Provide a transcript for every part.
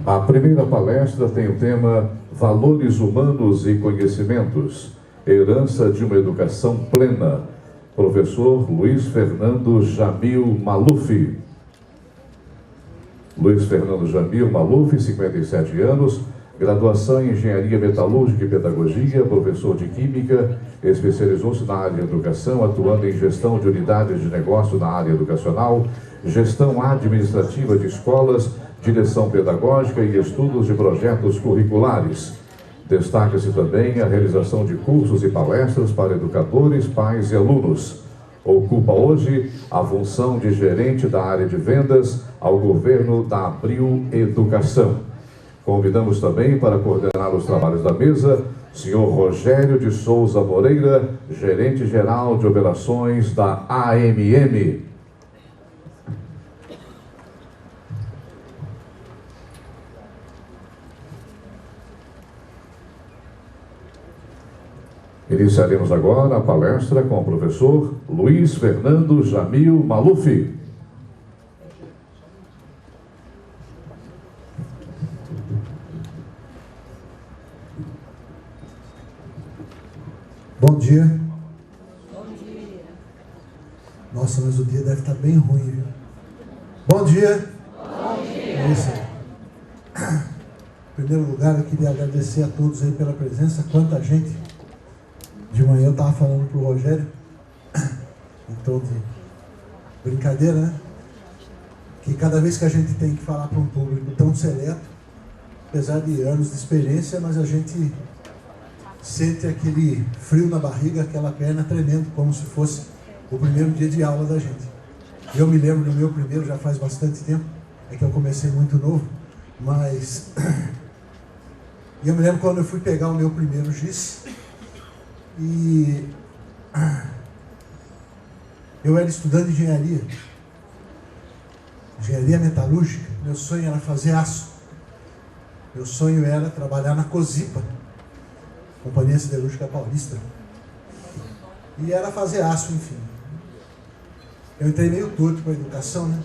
A primeira palestra tem o tema Valores Humanos e Conhecimentos, Herança de uma Educação Plena. Professor Luiz Fernando Jamil Maluf. Luiz Fernando Jamil Maluf, 57 anos, graduação em Engenharia Metalúrgica e Pedagogia, professor de Química, especializou-se na área de educação, atuando em gestão de unidades de negócio na área educacional, gestão administrativa de escolas, direção pedagógica e estudos de projetos curriculares. Destaca-se também a realização de cursos e palestras para educadores, pais e alunos. Ocupa hoje a função de gerente da área de vendas ao governo da Abril Educação. Convidamos também para coordenar os trabalhos da mesa, senhor Rogério de Souza Moreira, gerente-geral de operações da AMM. Iniciaremos agora a palestra com o professor Luiz Fernando Jamil Maluf. Bom dia. Bom dia. Nossa, mas o dia deve estar bem ruim, viu? Bom dia. Bom dia. Isso. Em primeiro lugar, eu queria agradecer a todos aí pela presença. Quanta gente. De manhã eu estava falando para o Rogério, em tom de brincadeira, né? Que cada vez que a gente tem que falar para um público tão seleto, apesar de anos de experiência, mas a gente sente aquele frio na barriga, aquela perna tremendo, como se fosse o primeiro dia de aula da gente. Eu me lembro do meu primeiro, já faz bastante tempo, é que eu comecei muito novo, mas eu me lembro quando eu fui pegar o meu primeiro giz, e eu era estudante de engenharia metalúrgica. Meu sonho era fazer aço. Meu sonho era trabalhar na Cosipa, Companhia Siderúrgica Paulista, e era fazer aço, enfim. Eu entrei meio torto para a educação, né?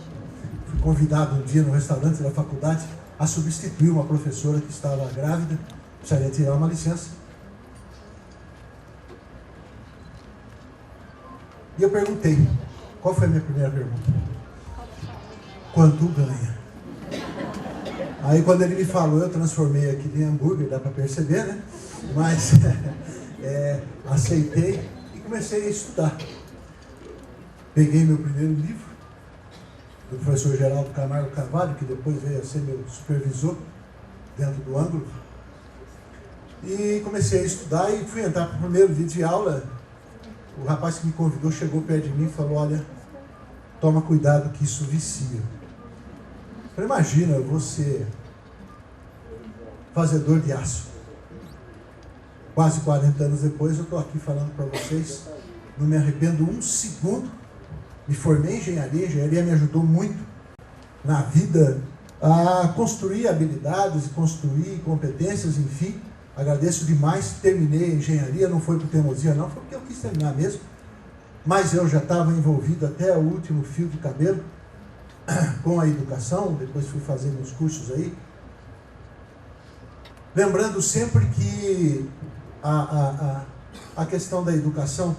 Fui convidado um dia no restaurante da faculdade a substituir uma professora que estava grávida, precisaria tirar uma licença. E eu perguntei, qual foi a minha primeira pergunta? Quanto ganha? Aí quando ele me falou, eu transformei aquilo em hambúrguer, dá para perceber, né? Mas aceitei e comecei a estudar. Peguei meu primeiro livro, do professor Geraldo Camargo Carvalho, que depois veio a ser meu supervisor dentro do ângulo. E comecei a estudar e fui entrar para o primeiro dia de aula. O rapaz que me convidou chegou perto de mim e falou, olha, toma cuidado que isso vicia. Eu falei, imagina, você fazedor de aço. Quase 40 anos depois eu estou aqui falando para vocês, não me arrependo um segundo, me formei em engenharia, a engenharia me ajudou muito na vida a construir habilidades, construir competências, enfim. Agradeço demais, terminei a engenharia, não foi por teimosia não, foi porque eu quis terminar mesmo, mas eu já estava envolvido até o último fio de cabelo com a educação, depois fui fazer meus cursos aí, lembrando sempre que a questão da educação,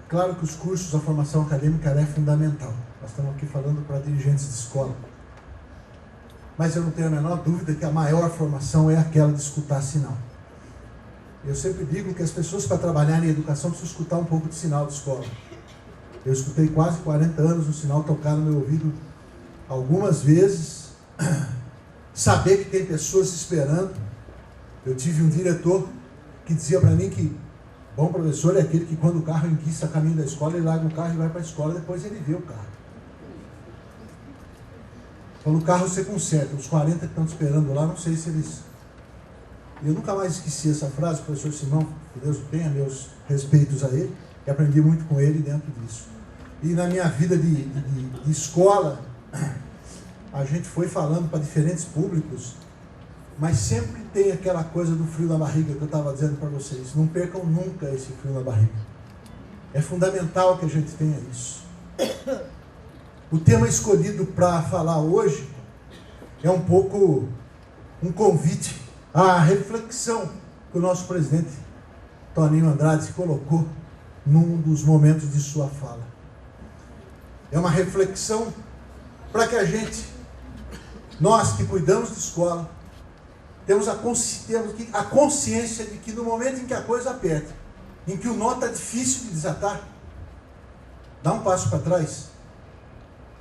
claro que os cursos, a formação acadêmica é fundamental, nós estamos aqui falando para dirigentes de escola, mas eu não tenho a menor dúvida que a maior formação é aquela de escutar sinal. Eu sempre digo que as pessoas, para trabalharem em educação, precisam escutar um pouco de sinal de escola. Eu escutei quase 40 anos o sinal tocar no meu ouvido algumas vezes, saber que tem pessoas esperando. Eu tive um diretor que dizia para mim que bom professor é aquele que quando o carro enguiça a caminho da escola, ele larga o carro e vai para a escola, depois ele vê o carro. Quando o carro você conserta, os 40 que estão esperando lá, não sei se eles... Eu nunca mais esqueci essa frase, o professor Simão, que Deus o tenha, meus respeitos a ele, e aprendi muito com ele dentro disso. E na minha vida de escola, a gente foi falando para diferentes públicos, mas sempre tem aquela coisa do frio na barriga que eu estava dizendo para vocês. Não percam nunca esse frio na barriga. É fundamental que a gente tenha isso. O tema escolhido para falar hoje é um pouco um convite à reflexão que o nosso presidente Toninho Andrade se colocou num dos momentos de sua fala. É uma reflexão para que nós que cuidamos de escola, temos a consciência de que no momento em que a coisa aperta, em que o nó está difícil de desatar, dá um passo para trás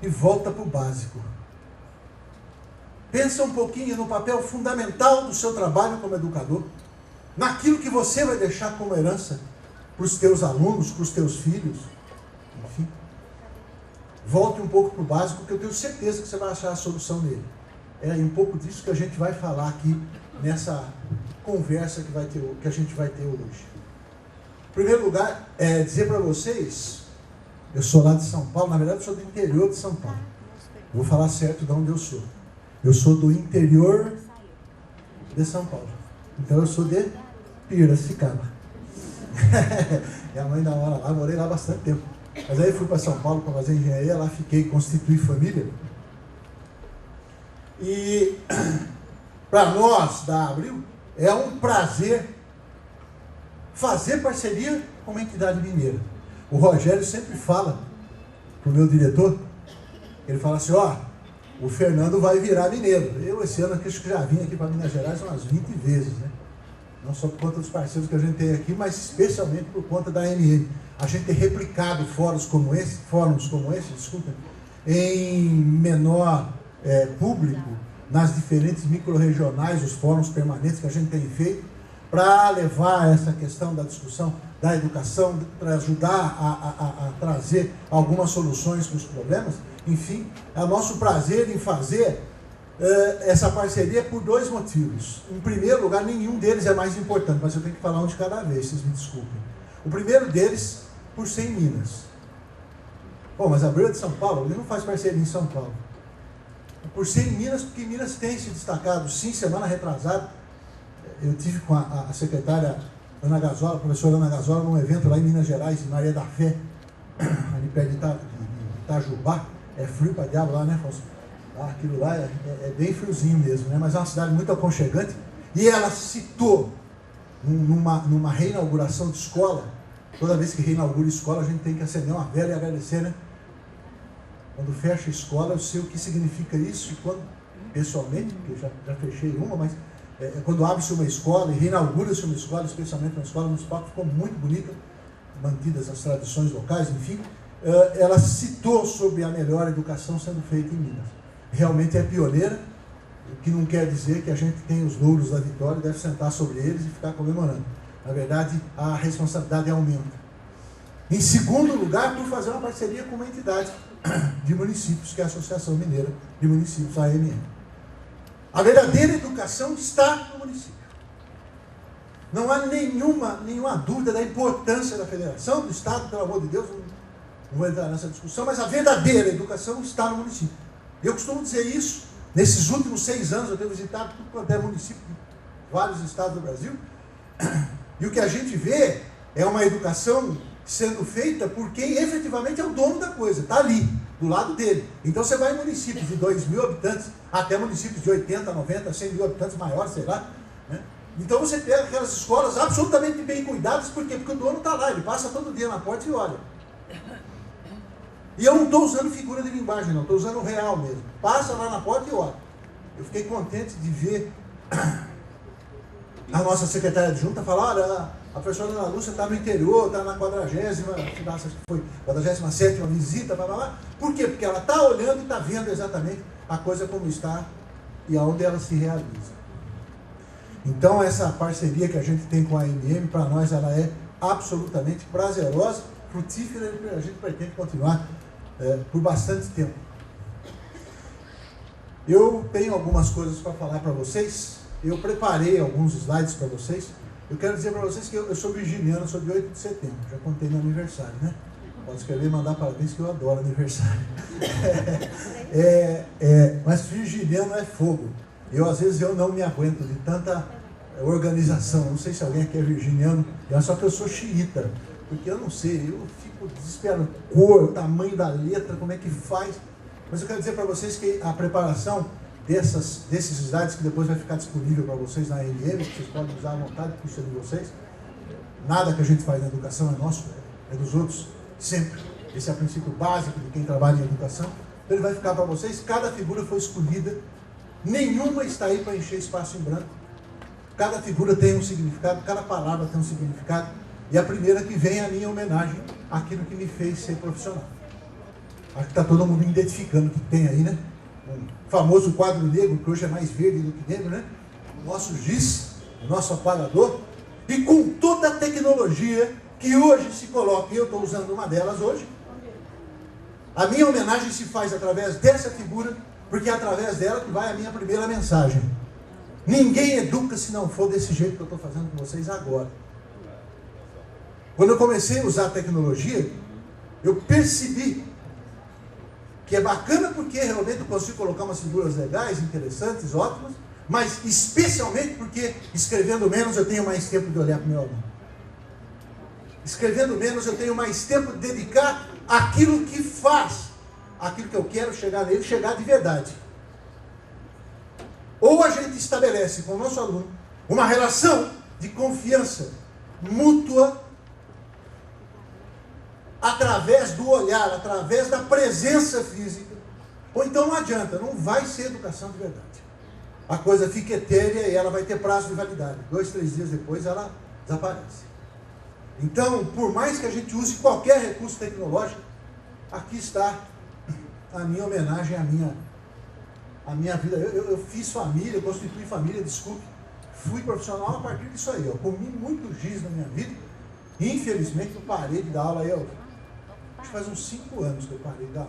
e volta para o básico. Pensa um pouquinho no papel fundamental do seu trabalho como educador, naquilo que você vai deixar como herança para os teus alunos, para os teus filhos, enfim. Volte um pouco para o básico, que eu tenho certeza que você vai achar a solução nele. É um pouco disso que a gente vai falar aqui nessa conversa que a gente vai ter hoje. Em primeiro lugar, dizer para vocês, eu sou lá de São Paulo, na verdade eu sou do interior de São Paulo. Vou falar certo de onde eu sou. Eu sou do interior de São Paulo. Então eu sou de Piracicaba. Minha mãe namora lá, morei lá bastante tempo. Mas aí fui para São Paulo para fazer engenharia, lá fiquei, constituí família. E para nós da Abril, é um prazer fazer parceria com uma entidade mineira. O Rogério sempre fala para o meu diretor, ele fala assim, o Fernando vai virar mineiro. Eu esse ano acho que já vim aqui para Minas Gerais umas 20 vezes, né? Não só por conta dos parceiros que a gente tem aqui, mas especialmente por conta da AMM. A gente tem replicado fóruns como esse, em menor público, nas diferentes micro-regionais, os fóruns permanentes que a gente tem feito, para levar essa questão da discussão da educação, para ajudar a trazer algumas soluções para os problemas. Enfim, é o nosso prazer em fazer essa parceria por dois motivos. Em primeiro lugar, nenhum deles é mais importante, mas eu tenho que falar um de cada vez, vocês me desculpem. O primeiro deles, por ser em Minas. Bom, mas a Abril é de São Paulo, ele não faz parceria em São Paulo. Por ser em Minas, porque Minas tem se destacado. Sim, semana retrasada, eu tive com a secretária Ana Gazola, a professora Ana Gazola, num evento lá em Minas Gerais, em Maria da Fé, ali perto de Itajubá. É frio para diabo lá, né, Fausto? Aquilo lá é bem friozinho mesmo, né? Mas é uma cidade muito aconchegante. E ela citou, numa reinauguração de escola, toda vez que reinaugura escola, a gente tem que acender uma vela e agradecer, né? Quando fecha a escola, eu sei o que significa isso. E quando, pessoalmente, porque já fechei uma, mas quando abre-se uma escola e reinaugura-se uma escola, especialmente uma escola municipal que ficou muito bonita, mantidas as tradições locais, enfim, ela citou sobre a melhor educação sendo feita em Minas. Realmente é pioneira, o que não quer dizer que a gente tem os louros da vitória e deve sentar sobre eles e ficar comemorando. Na verdade, a responsabilidade aumenta. Em segundo lugar, por fazer uma parceria com uma entidade de municípios, que é a Associação Mineira de Municípios, a AMM. A verdadeira educação está no município. Não há nenhuma dúvida da importância da federação, do Estado, pelo amor de Deus, não vou entrar nessa discussão, mas a verdadeira educação está no município. Eu costumo dizer isso, nesses últimos 6 anos eu tenho visitado tudo quanto é município de vários estados do Brasil, e o que a gente vê é uma educação sendo feita por quem efetivamente é o dono da coisa, está ali, do lado dele. Então você vai em municípios de 2.000 habitantes, até municípios de 80, 90, 100 mil habitantes maiores, sei lá, né? Então você pega aquelas escolas absolutamente bem cuidadas, por quê? Porque o dono está lá, ele passa todo dia na porta e olha. E eu não estou usando figura de linguagem, não, estou usando o real mesmo. Passa lá na porta e olha. Eu fiquei contente de ver a nossa secretária adjunta falar, olha, a professora Ana Lúcia está no interior, está na 47ª visita, blá, blá, blá. Por quê? Porque ela está olhando e está vendo exatamente a coisa como está e aonde ela se realiza. Então, essa parceria que a gente tem com a AMM, para nós, ela é absolutamente prazerosa, frutífera, e a gente pretende continuar por bastante tempo. Eu tenho algumas coisas para falar para vocês. Eu preparei alguns slides para vocês. Eu quero dizer para vocês que eu sou virginiano, sou de 8 de setembro. Já contei meu aniversário, né? Pode escrever e mandar parabéns, que eu adoro aniversário. Mas virginiano é fogo. Às vezes, eu não me aguento de tanta organização. Não sei se alguém aqui é virginiano, só que eu sou xiita. Porque eu não sei, eu fico desesperado. Cor, o tamanho da letra, como é que faz. Mas eu quero dizer para vocês que a preparação desses slides que depois vai ficar disponível para vocês na ANM, que vocês podem usar à vontade, que custa de vocês. Nada que a gente faz na educação é nosso, é dos outros, sempre. Esse é o princípio básico de quem trabalha em educação. Então ele vai ficar para vocês, cada figura foi escolhida, nenhuma está aí para encher espaço em branco. Cada figura tem um significado, cada palavra tem um significado. E a primeira que vem é a minha homenagem àquilo que me fez ser profissional. Acho que está todo mundo identificando o que tem aí, né? Um famoso quadro negro, que hoje é mais verde do que negro, né? O nosso giz, o nosso apagador. E com toda a tecnologia que hoje se coloca, e eu estou usando uma delas hoje, a minha homenagem se faz através dessa figura, porque é através dela que vai a minha primeira mensagem. Ninguém educa se não for desse jeito que eu estou fazendo com vocês agora. Quando eu comecei a usar a tecnologia, eu percebi que é bacana porque realmente eu consigo colocar umas figuras legais, interessantes, ótimas, mas especialmente porque escrevendo menos eu tenho mais tempo de olhar para o meu aluno. Escrevendo menos eu tenho mais tempo de dedicar àquilo que faz, aquilo que eu quero chegar nele, chegar de verdade. Ou a gente estabelece com o nosso aluno uma relação de confiança mútua através do olhar, através da presença física, ou então não adianta, não vai ser educação de verdade. A coisa fica etérea e ela vai ter prazo de validade. 2, 3 dias depois ela desaparece. Então, por mais que a gente use qualquer recurso tecnológico, aqui está a minha homenagem à minha vida. Eu fiz família, constituí família, desculpe. Fui profissional a partir disso aí. Eu comi muito giz na minha vida. Infelizmente, eu parei de dar aula aí. Acho que faz uns 5 anos que eu parei de dar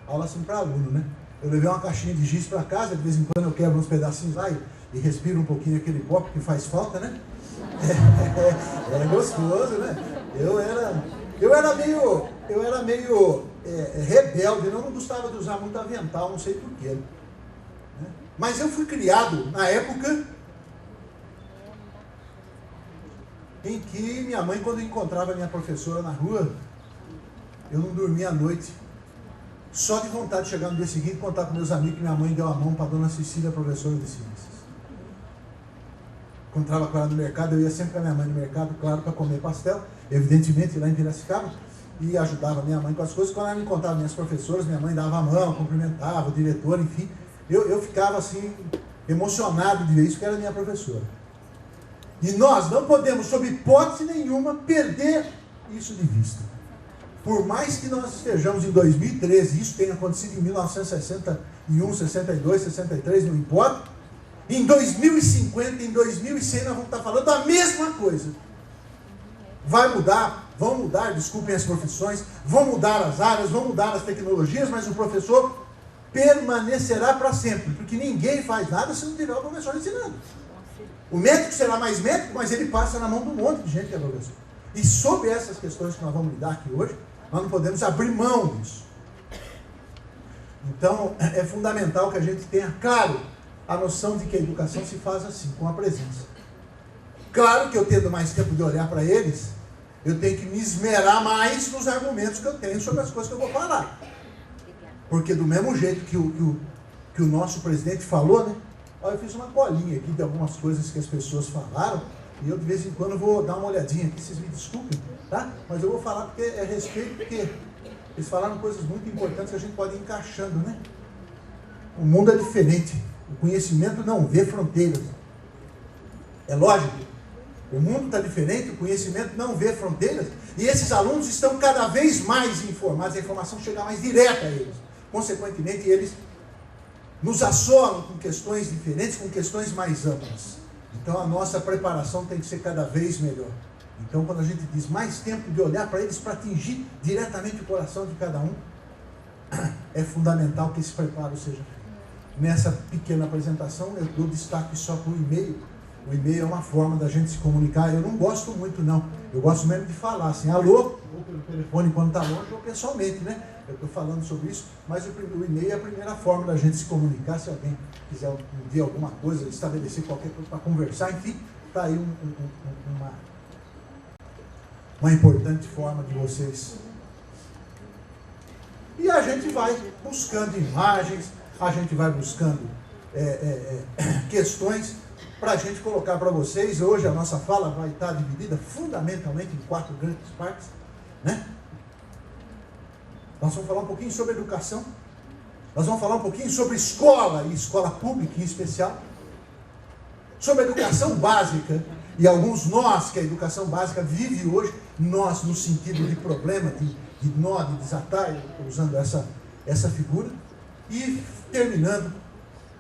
aula assim para aluno, né? Eu levei uma caixinha de giz para casa, de vez em quando eu quebro uns pedacinhos lá e respiro um pouquinho aquele pó, porque faz falta, né? É gostoso, né? Eu era meio rebelde, eu não gostava de usar muito avental, não sei porquê. Né? Mas eu fui criado na época em que minha mãe, quando encontrava minha professora na rua, eu não dormia à noite. Só de vontade de chegar no dia seguinte e contar com meus amigos que minha mãe deu a mão para a dona Cecília, professora de ciências. Encontrava com ela no mercado, eu ia sempre com a minha mãe no mercado, claro, para comer pastel, evidentemente lá em Piracicaba, e ajudava minha mãe com as coisas. Quando ela me encontrava minhas professoras, minha mãe dava a mão, cumprimentava o diretor, enfim. Eu ficava assim, emocionado de ver isso, que era minha professora. E nós não podemos, sob hipótese nenhuma, perder isso de vista. Por mais que nós estejamos em 2013, isso tenha acontecido em 1961, 62, 63, não importa, em 2050, em 2100, nós vamos estar falando a mesma coisa. Vai mudar, vão mudar, desculpem as profissões, vão mudar as áreas, vão mudar as tecnologias, mas o professor permanecerá para sempre, porque ninguém faz nada se não tiver o professor ensinando. O médico será mais médico, mas ele passa na mão de um monte de gente que é professor. E sobre essas questões que nós vamos lidar aqui hoje, nós não podemos abrir mão disso. Então, é fundamental que a gente tenha, claro, a noção de que a educação se faz assim, com a presença. Claro que eu tendo mais tempo de olhar para eles, eu tenho que me esmerar mais nos argumentos que eu tenho sobre as coisas que eu vou falar. Porque do mesmo jeito que o nosso presidente falou, né? Olha, eu fiz uma colinha aqui de algumas coisas que as pessoas falaram, e eu de vez em quando vou dar uma olhadinha aqui, vocês me desculpem, tá? Mas eu vou falar porque é respeito, porque eles falaram coisas muito importantes que a gente pode ir encaixando, né? O mundo é diferente, o conhecimento não vê fronteiras. É lógico, o mundo está diferente, o conhecimento não vê fronteiras, e esses alunos estão cada vez mais informados, a informação chega mais direta a eles. Consequentemente, eles nos assolam com questões diferentes, com questões mais amplas. Então a nossa preparação tem que ser cada vez melhor. Então quando a gente diz mais tempo de olhar para eles, para atingir diretamente o coração de cada um, é fundamental que esse preparo seja feito. Nessa pequena apresentação eu dou destaque só para o e-mail. O e-mail é uma forma da gente se comunicar. Eu não gosto muito não, eu gosto mesmo de falar assim, alô, ou pelo telefone quando está longe, ou pessoalmente, né? Eu estou falando sobre isso, mas o e-mail é a primeira forma da gente se comunicar. Se alguém quiser pedir alguma coisa, estabelecer qualquer coisa para conversar, enfim, está aí uma importante forma de vocês. E a gente vai buscando imagens, a gente vai buscando questões para a gente colocar para vocês. Hoje a nossa fala vai estar dividida fundamentalmente em 4 grandes partes, né? Nós vamos falar um pouquinho sobre educação, nós vamos falar um pouquinho sobre escola e escola pública em especial, sobre a educação básica e alguns nós que a educação básica vive hoje, nós no sentido de problema, de nó, de desatar, usando essa figura, e terminando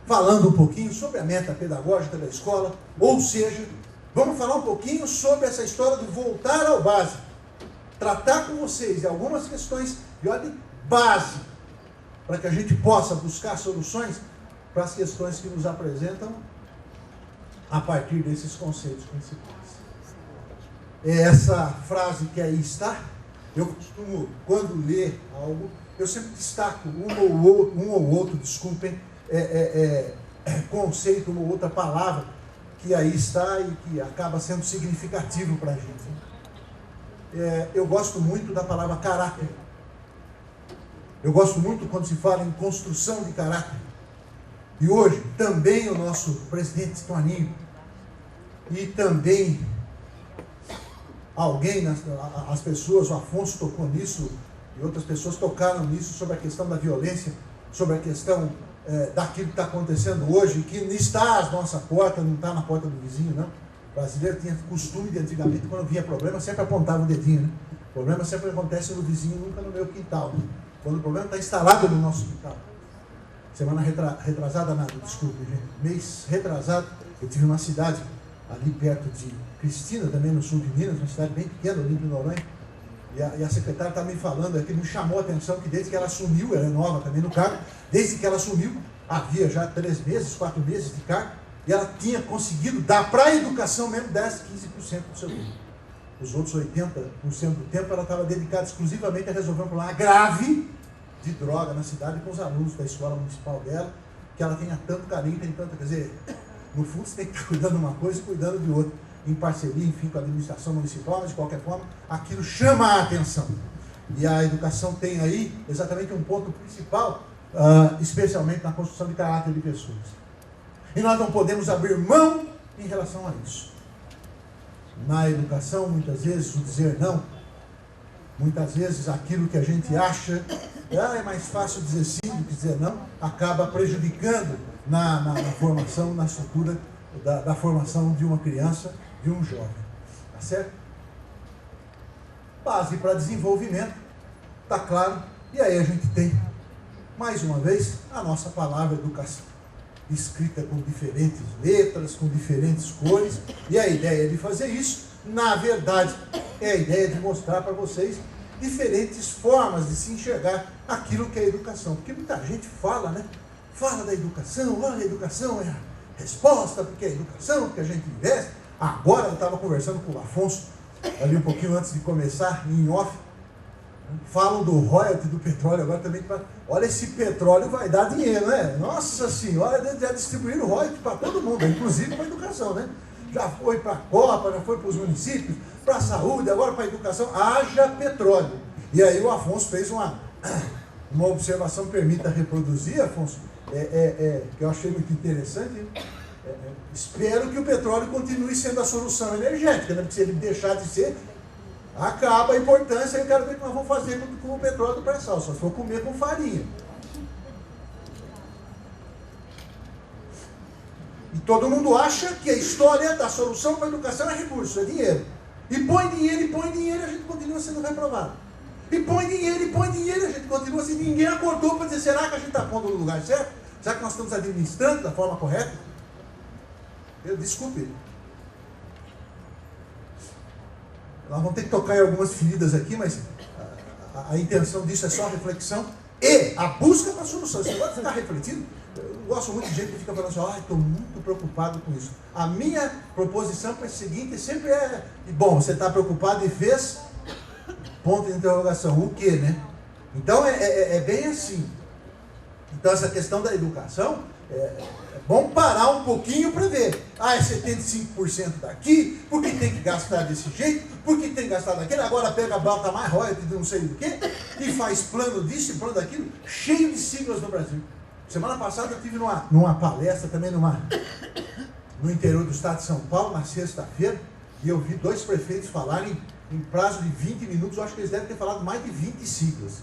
falando um pouquinho sobre a meta pedagógica da escola, ou seja, vamos falar um pouquinho sobre essa história do voltar ao básico, tratar com vocês de algumas questões de ordem básica, para que a gente possa buscar soluções para as questões que nos apresentam a partir desses conceitos principais. É essa frase que aí está. Eu costumo, quando ler algo, eu sempre destaco um ou outro, desculpem, conceito, uma ou outra palavra que aí está e que acaba sendo significativo para a gente. Eu gosto muito da palavra caráter. Eu gosto muito quando se fala em construção de caráter. E hoje, também o nosso presidente Toninho, e também alguém, as pessoas, o Afonso tocou nisso, e outras pessoas tocaram nisso, sobre a questão da violência, sobre a questão daquilo que está acontecendo hoje, que está às nossas portas, não está na porta do vizinho, não. O brasileiro tinha costume de, antigamente, quando vinha problema, sempre apontava o dedinho, né? O problema sempre acontece no vizinho, nunca no meu quintal, né? Quando o problema está instalado no nosso quintal. Semana retrasada, desculpe, gente, mês retrasado, eu tive uma cidade ali perto de Cristina, também no sul de Minas, uma cidade bem pequena, Olímpio de Noronha, e a secretária está me falando aqui, me chamou a atenção que desde que ela assumiu, ela é nova também no cargo, desde que ela assumiu, havia já 3 meses, 4 meses de cargo, e ela tinha conseguido dar para a educação mesmo 10, 15% do seu tempo. Os outros 80% do tempo ela estava dedicada exclusivamente a resolver um problema grave de droga na cidade com os alunos da escola municipal dela, que ela tenha tanto carinho, tem tanto, quer dizer, no fundo você tem que estar cuidando de uma coisa e cuidando de outra, em parceria, enfim, com a administração municipal, mas de qualquer forma, aquilo chama a atenção. E a educação tem aí exatamente um ponto principal, especialmente na construção de caráter de pessoas. E nós não podemos abrir mão em relação a isso. Na educação, muitas vezes, o dizer não, muitas vezes aquilo que a gente acha, é mais fácil dizer sim do que dizer não, acaba prejudicando na formação, na estrutura da formação de uma criança, de um jovem. Tá certo? Base para desenvolvimento, tá claro, e aí a gente tem, mais uma vez, a nossa palavra educação, escrita com diferentes letras, com diferentes cores, e a ideia de fazer isso, na verdade, é a ideia de mostrar para vocês diferentes formas de se enxergar aquilo que é educação. Porque muita gente fala, né? Fala da educação, olha, a educação é a resposta, porque é a educação que a gente investe. Agora eu estava conversando com o Afonso, ali um pouquinho antes de começar, em off, falam do royalty do petróleo, agora também, olha, esse petróleo vai dar dinheiro, né? Nossa Senhora, já distribuíram o royalty para todo mundo, inclusive para a educação, né? Já foi para a Copa, já foi para os municípios, para a saúde, agora para a educação, haja petróleo. E aí o Afonso fez uma observação, permita reproduzir, Afonso, que eu achei muito interessante. Espero que o petróleo continue sendo a solução energética, né? Porque se ele deixar de ser, acaba a importância. Eu quero ver o que nós vamos fazer com o petróleo do pré-sal, só se for comer com farinha. E todo mundo acha que a história da solução para a educação é recurso, é dinheiro. E põe dinheiro, e a gente continua sendo reprovado. E põe dinheiro, e a gente continua assim. Ninguém acordou para dizer, será que a gente está pondo no lugar certo? Será que nós estamos administrando da forma correta? Desculpe. Nós vamos ter que tocar em algumas feridas aqui, mas a intenção disso é só reflexão e a busca para a solução. Você pode ficar refletindo? Eu gosto muito de gente que fica falando assim, estou muito preocupado com isso. A minha proposição para o seguinte sempre é, bom, você está preocupado e fez, ponto de interrogação, o quê, né? Então é bem assim. Então essa questão da educação, é bom parar um pouquinho para ver. É 75% daqui, porque tem que gastar desse jeito, porque tem que gastar daquele, agora pega a bota mais royalty de não sei do que, e faz plano disso e plano daquilo, cheio de siglas no Brasil. Semana passada eu estive numa palestra também no interior do estado de São Paulo, na sexta-feira, e eu vi 2 prefeitos falarem em prazo de 20 minutos, eu acho que eles devem ter falado mais de 20 siglas.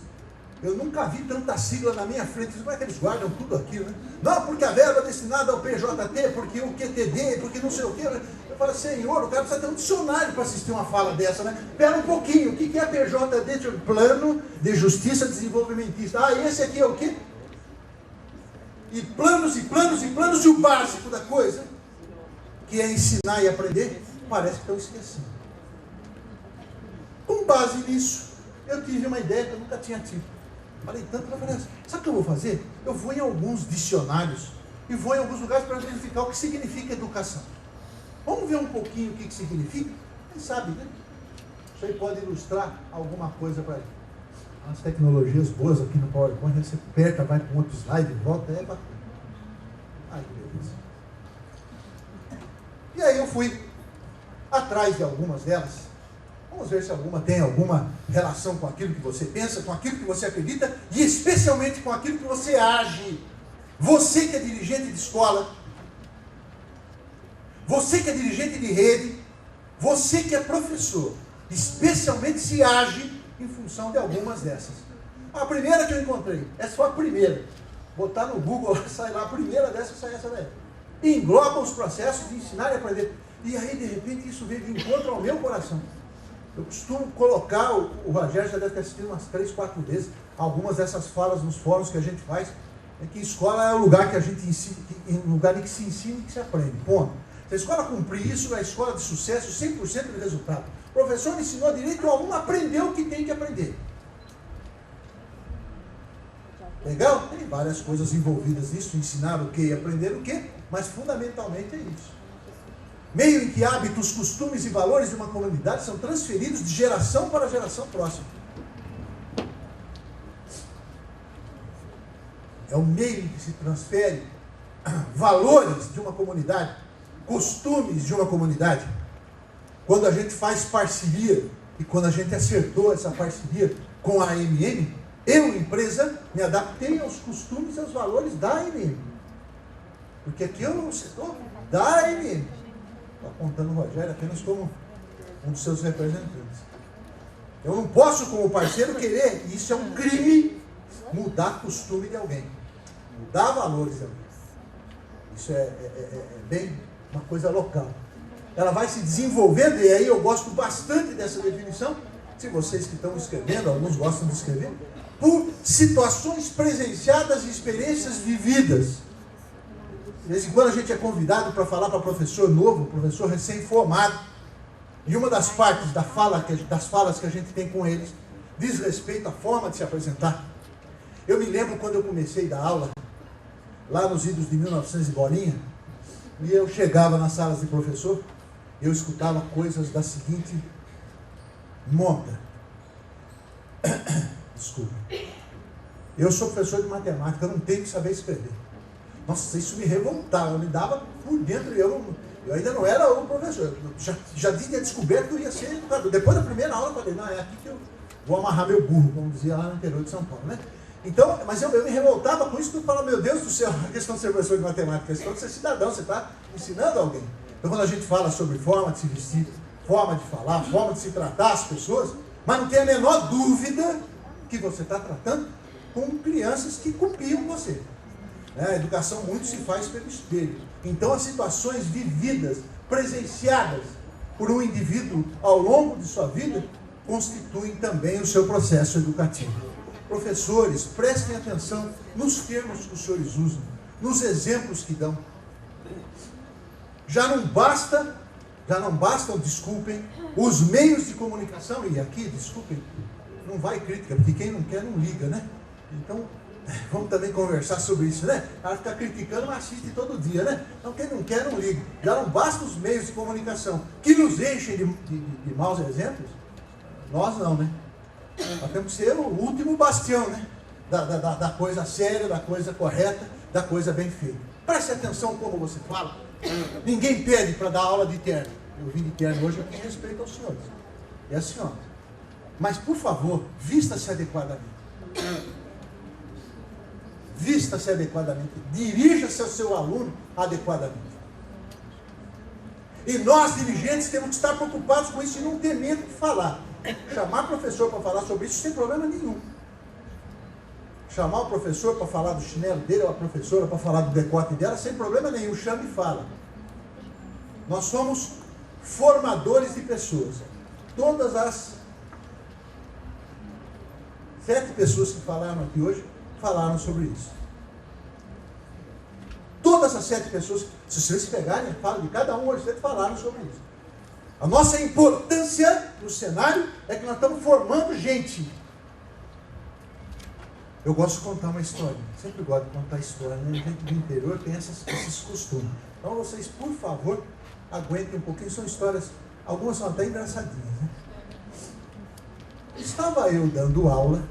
Eu nunca vi tanta sigla na minha frente. Como é que eles guardam tudo aquilo, né? Não, porque a verba destinada ao PJT, porque o QTD, porque não sei o quê. Eu falo, senhor, o cara precisa ter um dicionário para assistir uma fala dessa, né? Pera um pouquinho, o que é PJD? Plano de Justiça Desenvolvimentista. Ah, esse aqui é o quê? E planos, e planos, e planos, e o básico da coisa, que é ensinar e aprender, parece que estão esquecendo. Com base nisso, eu tive uma ideia que eu nunca tinha tido. Falei tanto, eu falei assim, sabe o que eu vou fazer? Eu vou em alguns dicionários e vou em alguns lugares para verificar o que significa educação. Vamos ver um pouquinho o que significa? Quem sabe, né? Isso aí pode ilustrar alguma coisa para ele. As tecnologias boas aqui no PowerPoint, você aperta, vai para um outro slide, volta, é bacana. Ai, que beleza. E aí eu fui atrás de algumas delas. Vamos ver se alguma tem alguma relação com aquilo que você pensa, com aquilo que você acredita e especialmente com aquilo que você age. Você que é dirigente de escola, você que é dirigente de rede, você que é professor, especialmente se age em função de algumas dessas. A primeira que eu encontrei, essa foi a primeira. Botar no Google, sai lá, a primeira dessas, sai essa daí. Engloba os processos de ensinar e aprender. E aí, de repente, isso veio de encontro ao meu coração. Eu costumo colocar, o Rogério já deve ter assistido umas 3, 4 vezes, algumas dessas falas nos fóruns que a gente faz, é que escola é o lugar que a gente ensina, um lugar em que se ensina e que se aprende, ponto. Se a escola cumprir isso, é a escola de sucesso, 100% de resultado. O professor ensinou direito, o aluno aprendeu o que tem que aprender. Legal? Tem várias coisas envolvidas nisso, ensinar o que e aprender o que, mas fundamentalmente é isso. Meio em que hábitos, costumes e valores de uma comunidade são transferidos de geração para geração próxima. É o meio em que se transfere valores de uma comunidade, costumes de uma comunidade. Quando a gente faz parceria, e quando a gente acertou essa parceria com a AMM, eu, empresa, me adaptei aos costumes e aos valores da AMM. Porque aqui eu não setor da AMM. Estou apontando o Rogério apenas como um dos seus representantes. Eu não posso, como parceiro, querer, e isso é um crime, mudar costume de alguém. Mudar valores de alguém. Isso é bem uma coisa local. Ela vai se desenvolvendo, e aí eu gosto bastante dessa definição, se vocês que estão escrevendo, alguns gostam de escrever, por situações presenciadas e experiências vividas. De vez em quando a gente é convidado para falar para professor novo, professor recém-formado, e uma das partes das falas que a gente tem com eles diz respeito à forma de se apresentar. Eu me lembro quando eu comecei a dar aula, lá nos idos de 1900 e bolinha, e eu chegava nas salas de professor, eu escutava coisas da seguinte monta. Desculpa. Eu sou professor de matemática, eu não tenho que saber escrever. Nossa, isso me revoltava, eu me dava por dentro, eu ainda não era o professor, eu já tinha descoberto que eu ia ser educador. Depois da primeira aula eu falei, não, é aqui que eu vou amarrar meu burro, como dizia lá no interior de São Paulo, né? Então, mas eu me revoltava com isso, porque eu falava, meu Deus do céu, a questão de ser professor de matemática, a questão de ser cidadão, você está ensinando alguém. Então quando a gente fala sobre forma de se vestir, forma de falar, forma de se tratar as pessoas, mas não tem a menor dúvida que você está tratando com crianças que copiam você. A educação muito se faz pelo espelho. Então as situações vividas, presenciadas por um indivíduo ao longo de sua vida, constituem também o seu processo educativo. Professores, prestem atenção nos termos que os senhores usam, nos exemplos que dão. Já não bastam, desculpem, os meios de comunicação, e aqui, desculpem, não vai crítica, porque quem não quer não liga, né? Então, vamos também conversar sobre isso, né? Ela fica criticando, mas assiste todo dia, né? Então, quem não quer não liga. Já não basta os meios de comunicação, que nos enchem de maus exemplos, nós não, né? Nós temos que ser o último bastião, né? Da coisa séria, da coisa correta, da coisa bem feita. Preste atenção como você fala. Ninguém pede para dar aula de terno. Eu vim de terno hoje, eu tenho respeito aos senhores e às senhoras. Mas, por favor, vista-se adequadamente. vista-se adequadamente, dirija-se ao seu aluno adequadamente. E nós, dirigentes, temos que estar preocupados com isso e não ter medo de falar. Chamar o professor para falar sobre isso sem problema nenhum. Chamar o professor para falar do chinelo dele, ou a professora para falar do decote dela, sem problema nenhum, chama e fala. Nós somos formadores de pessoas. Todas as 7 pessoas que falaram aqui hoje, falaram sobre isso. Todas as 7 pessoas, se vocês pegarem, falam de cada um, vocês falaram sobre isso. A nossa importância no cenário é que nós estamos formando gente. Eu gosto de contar uma história. Sempre gosto de contar história, né? A gente do interior tem esses costumes. Então vocês, por favor, aguentem um pouquinho. São histórias, algumas são até engraçadinhas, né? Estava eu dando aula.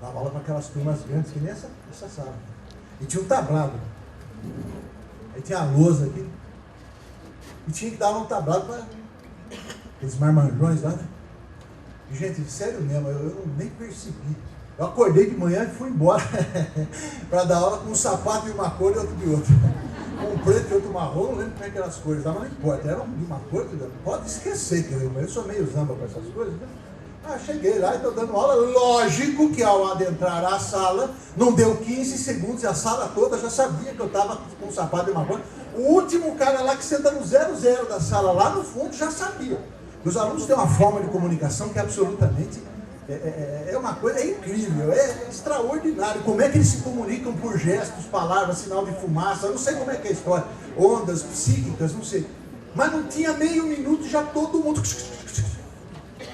Dava aula para aquelas turmas grandes, que nem essa sala. E tinha um tablado. Aí tinha a lousa aqui. E tinha que dar um tablado para aqueles marmanjões lá, né? E, gente, sério mesmo, eu nem percebi. Eu acordei de manhã e fui embora para dar aula com um sapato de uma cor e outro de outra. Um preto e outro marrom, não lembro como é que eram as cores, mas não importa, era de uma cor, pode esquecer, que eu sou meio zamba com essas coisas, né? Cheguei lá e estou dando aula. Lógico que ao adentrar a sala, não deu 15 segundos e a sala toda já sabia que eu estava com um sapato de uma cor. O último cara lá que senta no 00 da sala, lá no fundo, já sabia. Os alunos têm uma forma de comunicação que é absolutamente, é uma coisa incrível, é extraordinário. Como é que eles se comunicam por gestos, palavras, sinal de fumaça, eu não sei como é que é a história, ondas psíquicas, não sei. Mas não tinha meio minuto, já todo mundo...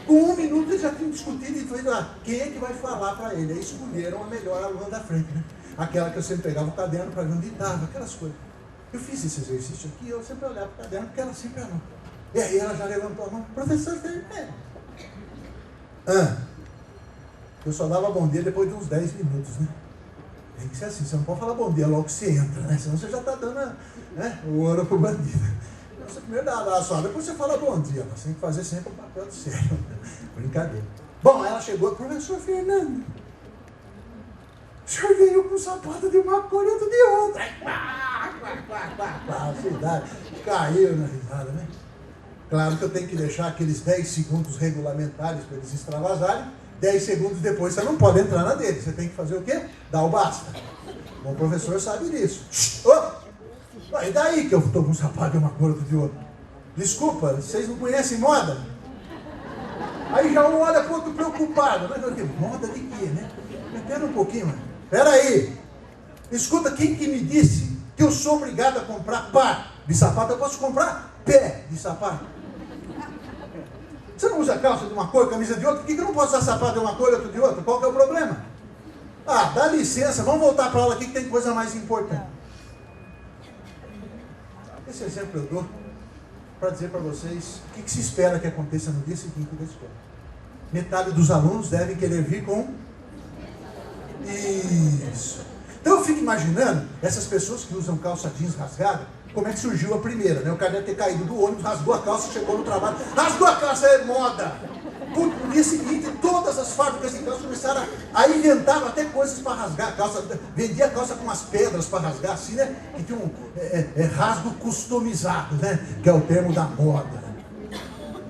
Com 1 minuto eles já tinham discutido e foi lá, quem é que vai falar para ele? Aí escolheram a melhor aluna da frente, né? Aquela que eu sempre pegava o caderno para ver onde estava, aquelas coisas. Eu fiz esse exercício aqui, eu sempre olhava para o caderno, porque ela sempre anota. E aí ela já levantou a mão, professor, você eu só dava bom dia depois de uns 10 minutos, né? Tem que ser assim, você não pode falar bom dia logo que você entra, né? Senão você já está dando o ouro pro bandido. Você primeiro dá a sua, depois você fala bom dia, mas tem que fazer sempre o papel de sério. Brincadeira. Bom, ela chegou, professor Fernando, o senhor veio com um sapato de uma cor e outro de outra. A cidade caiu na risada, né? Claro que eu tenho que deixar aqueles 10 segundos regulamentares para eles extravasarem. 10 segundos depois você não pode entrar na dele. Você tem que fazer o quê? Dar o basta. Bom, o professor sabe disso. E daí que eu estou com um sapato de uma cor, outro de outra? Desculpa, vocês não conhecem moda? Aí já um olha para o outro preocupado. Moda de quê, né? Espera um pouquinho, mano. Espera aí. Escuta, quem que me disse que eu sou obrigado a comprar par de sapato? Eu posso comprar pé de sapato. Você não usa calça de uma cor, camisa de outra? Por que eu não posso usar sapato de uma cor e outro de outra? Qual que é o problema? Dá licença, vamos voltar para a aula aqui que tem coisa mais importante. Esse exemplo eu dou para dizer para vocês o que se espera que aconteça no dia seguinte da escola. Metade dos alunos devem querer vir com isso. Então eu fico imaginando essas pessoas que usam calça jeans rasgada, como é que surgiu a primeira, né? O cara deve ter caído do ônibus, rasgou a calça, chegou no trabalho, rasgou a calça, é moda! No dia seguinte, todas as fábricas de calça começaram a inventar até coisas para rasgar a calça. Vendia a calça com umas pedras para rasgar, assim, né? Que tinha rasgo customizado, né? Que é o termo da moda.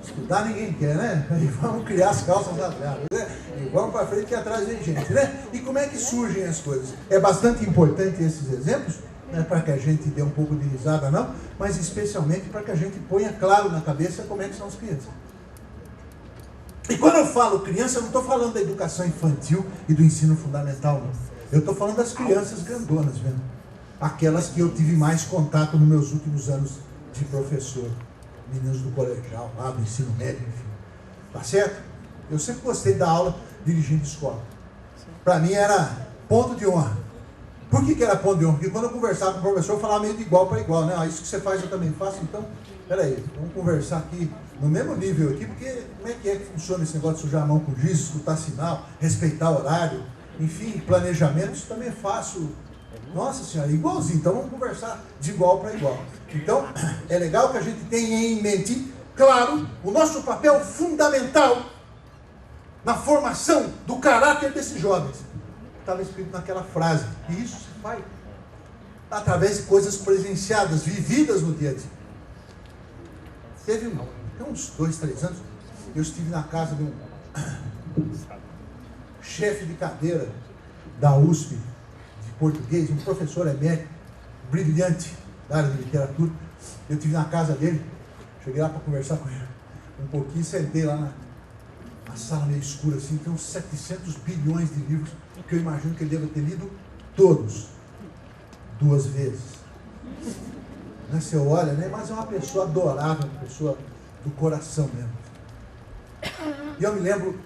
Estudar ninguém quer, né? E vamos criar as calças rasgadas, né? E vamos para frente que atrás vem gente, né? E como é que surgem as coisas? É bastante importante esses exemplos, né? Para que a gente dê um pouco de risada, não, mas especialmente para que a gente ponha claro na cabeça como é que são as crianças. E quando eu falo criança, eu não estou falando da educação infantil e do ensino fundamental, não. Eu estou falando das crianças grandonas mesmo. Aquelas que eu tive mais contato nos meus últimos anos de professor. Meninos do colegial, lá do ensino médio, enfim. Tá certo? Eu sempre gostei da aula dirigindo escola. Para mim era ponto de honra. Por que era ponto de honra? Porque quando eu conversava com o professor, eu falava meio de igual para igual, né? Isso que você faz eu também faço, então, peraí, vamos conversar aqui no mesmo nível aqui, porque como é que funciona esse negócio de sujar a mão com giz, escutar sinal, respeitar horário, enfim, planejamento, isso também faço. Nossa senhora, igualzinho, então vamos conversar de igual para igual. Então, é legal que a gente tenha em mente, claro, o nosso papel fundamental na formação do caráter desses jovens. estava escrito naquela frase. E isso se faz através de coisas presenciadas, vividas no dia a dia. Teve uns 2, 3 anos, eu estive na casa de um chefe de cadeira da USP de português, um professor emérito, brilhante da área de literatura. Eu estive na casa dele, cheguei lá para conversar com ele um pouquinho, sentei lá na sala meio escura, assim, tem uns 700 bilhões de livros, que eu imagino que ele deve ter lido todos, 2 vezes. Né? Você olha, né? Mas é uma pessoa adorável, uma pessoa do coração mesmo. E eu me lembro,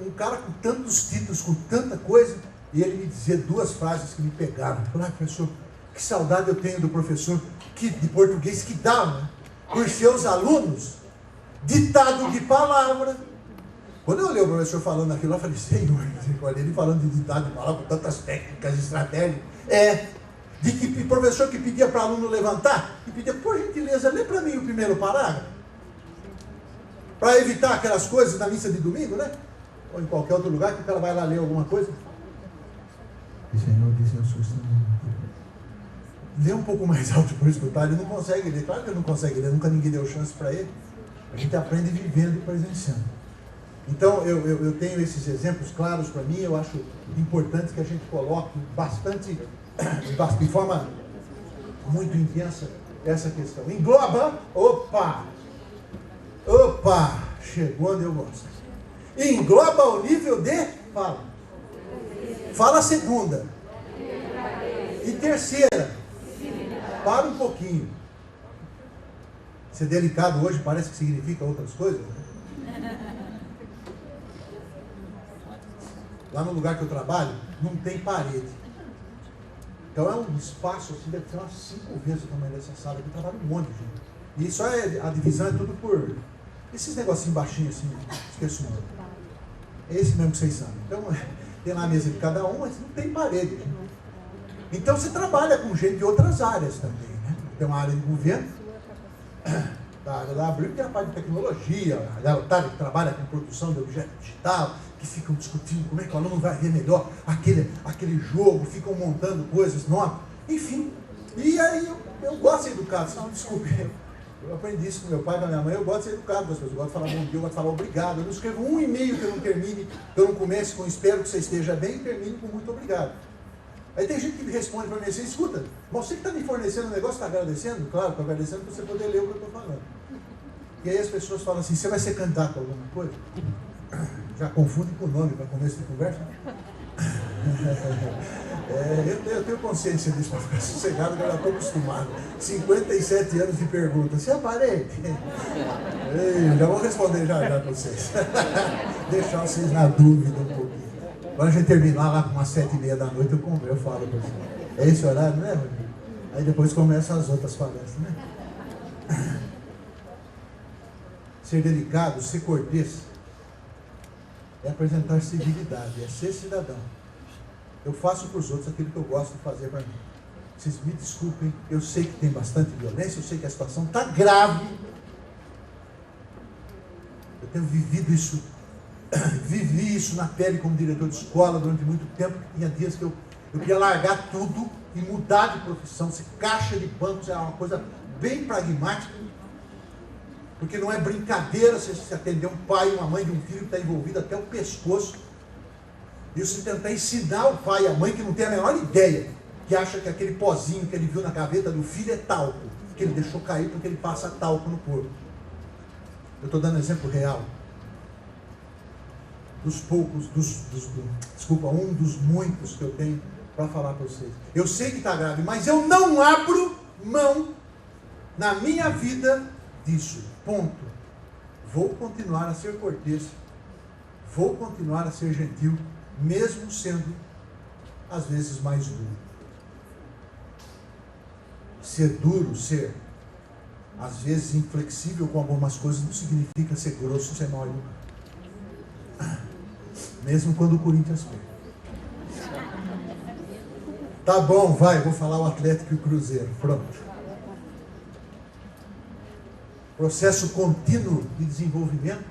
um cara com tantos títulos, com tanta coisa, e ele me dizia 2 frases que me pegaram. Eu falei, professor, que saudade eu tenho do professor de português que dava por seus alunos ditado de palavra. Quando eu olhei o professor falando aquilo, eu falei, Senhor, olha ele falando de ditado de palavra, com tantas técnicas, estratégias. De que professor que pedia para aluno levantar, e pedia, por gentileza, lê para mim o primeiro parágrafo. Para evitar aquelas coisas na missa de domingo, né? Ou em qualquer outro lugar que o cara vai lá ler alguma coisa. E Senhor disse, eu sou lê um pouco mais alto para escutar, ele não consegue ler. Claro que ele não consegue ler, nunca ninguém deu chance para ele. A gente aprende vivendo e presenciando. Então, eu tenho esses exemplos claros para mim, eu acho importante que a gente coloque de forma muito intensa essa questão. Engloba, opa, chegou onde eu gosto. Engloba o nível de fala. Fala a segunda. E terceira. Para um pouquinho. Ser delicado hoje parece que significa outras coisas, né? Lá no lugar que eu trabalho, não tem parede. Então é um espaço, assim, deve ter umas 5 vezes o tamanho dessa sala, que trabalha um monte de gente. E só a divisão é tudo por esses negocinhos baixinhos, assim, esqueço o nome. É esse mesmo que vocês sabem. Então, tem lá a mesa de cada um, mas não tem parede. Então você trabalha com gente de outras áreas também, né? Tem uma área de governo, da área da Abril, que é a parte de tecnologia, a garotada que trabalha com produção de objeto digital, que ficam discutindo como é que o aluno vai ver melhor aquele jogo, ficam montando coisas novas, enfim. E aí eu gosto de ser educado, vocês me desculpem. Eu aprendi isso com meu pai e com a minha mãe, eu gosto de ser educado com as pessoas, eu gosto de falar bom dia, eu gosto de falar obrigado. Eu não escrevo um e-mail que eu não termine, que eu não comece com espero que você esteja bem e termine com muito obrigado. Aí tem gente que me responde para mim assim, escuta, mas você que está me fornecendo um negócio, está agradecendo? Claro, estou agradecendo para você poder ler o que eu estou falando. E aí as pessoas falam assim, você vai ser candidato a alguma coisa? Já confunde com o nome para começo de conversa. Eu tenho consciência disso para ficar sossegado, que eu já estou acostumado. 57 anos de pergunta. Você é parente? Já vou responder já para vocês. Deixar vocês na dúvida um pouquinho. Quando a gente terminar lá com umas 7h30 da noite, eu falo para vocês. É esse horário, né, Rodrigo? Aí depois começam as outras palestras, né? Ser delicado, ser cortês, é apresentar civilidade, é ser cidadão. Eu faço para os outros aquilo que eu gosto de fazer para mim. Vocês me desculpem, eu sei que tem bastante violência, eu sei que a situação está grave. Eu tenho vivido isso, vivi isso na pele como diretor de escola durante muito tempo. Tinha dias que eu queria largar tudo e mudar de profissão, ser caixa de bancos, é uma coisa bem pragmática. Porque não é brincadeira você atender um pai e uma mãe de um filho que está envolvido até o pescoço. E você tentar ensinar o pai e a mãe que não tem a menor ideia, que acha que aquele pozinho que ele viu na gaveta do filho é talco, que ele deixou cair porque ele passa talco no corpo. Eu estou dando exemplo real. Dos poucos, um dos muitos que eu tenho para falar para vocês. Eu sei que está grave, mas eu não abro mão na minha vida disso. Ponto. Vou continuar a ser cortês, vou continuar a ser gentil, mesmo sendo às vezes mais duro. Ser duro, ser às vezes inflexível com algumas coisas não significa ser grosso, ser mal educado. Mesmo quando o Corinthians perde. Tá bom, vai, vou falar o Atlético e o Cruzeiro. Pronto. Processo contínuo de desenvolvimento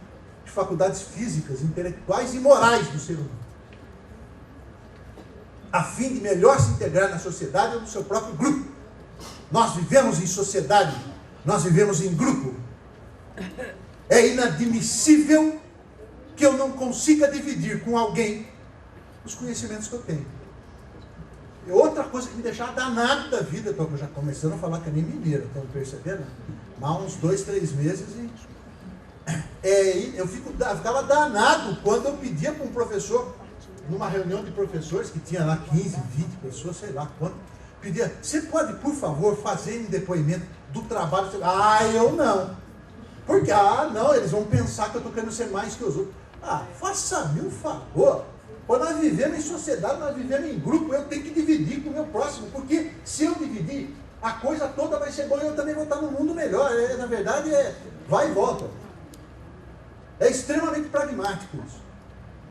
de faculdades físicas, intelectuais e morais do ser humano. a fim de melhor se integrar na sociedade ou no seu próprio grupo. Nós vivemos em sociedade, nós vivemos em grupo. É inadmissível que eu não consiga dividir com alguém os conhecimentos que eu tenho. E outra coisa que me deixava danado da vida, estou já começando a falar que é nem mineiro, estão percebendo? Há uns 2, 3 meses eu ficava danado quando eu pedia para um professor, numa reunião de professores, que tinha lá 15, 20 pessoas, sei lá quanto, pedia, você pode, por favor, fazer um depoimento do trabalho? Eu não. Porque, não, eles vão pensar que eu estou querendo ser mais que os outros. Faça-me um favor. Quando nós vivemos em sociedade, nós vivemos em grupo, eu tenho que dividir com o meu próximo, porque se eu dividir, a coisa toda vai ser boa e eu também vou estar num mundo melhor. Na verdade, vai e volta. É extremamente pragmático isso.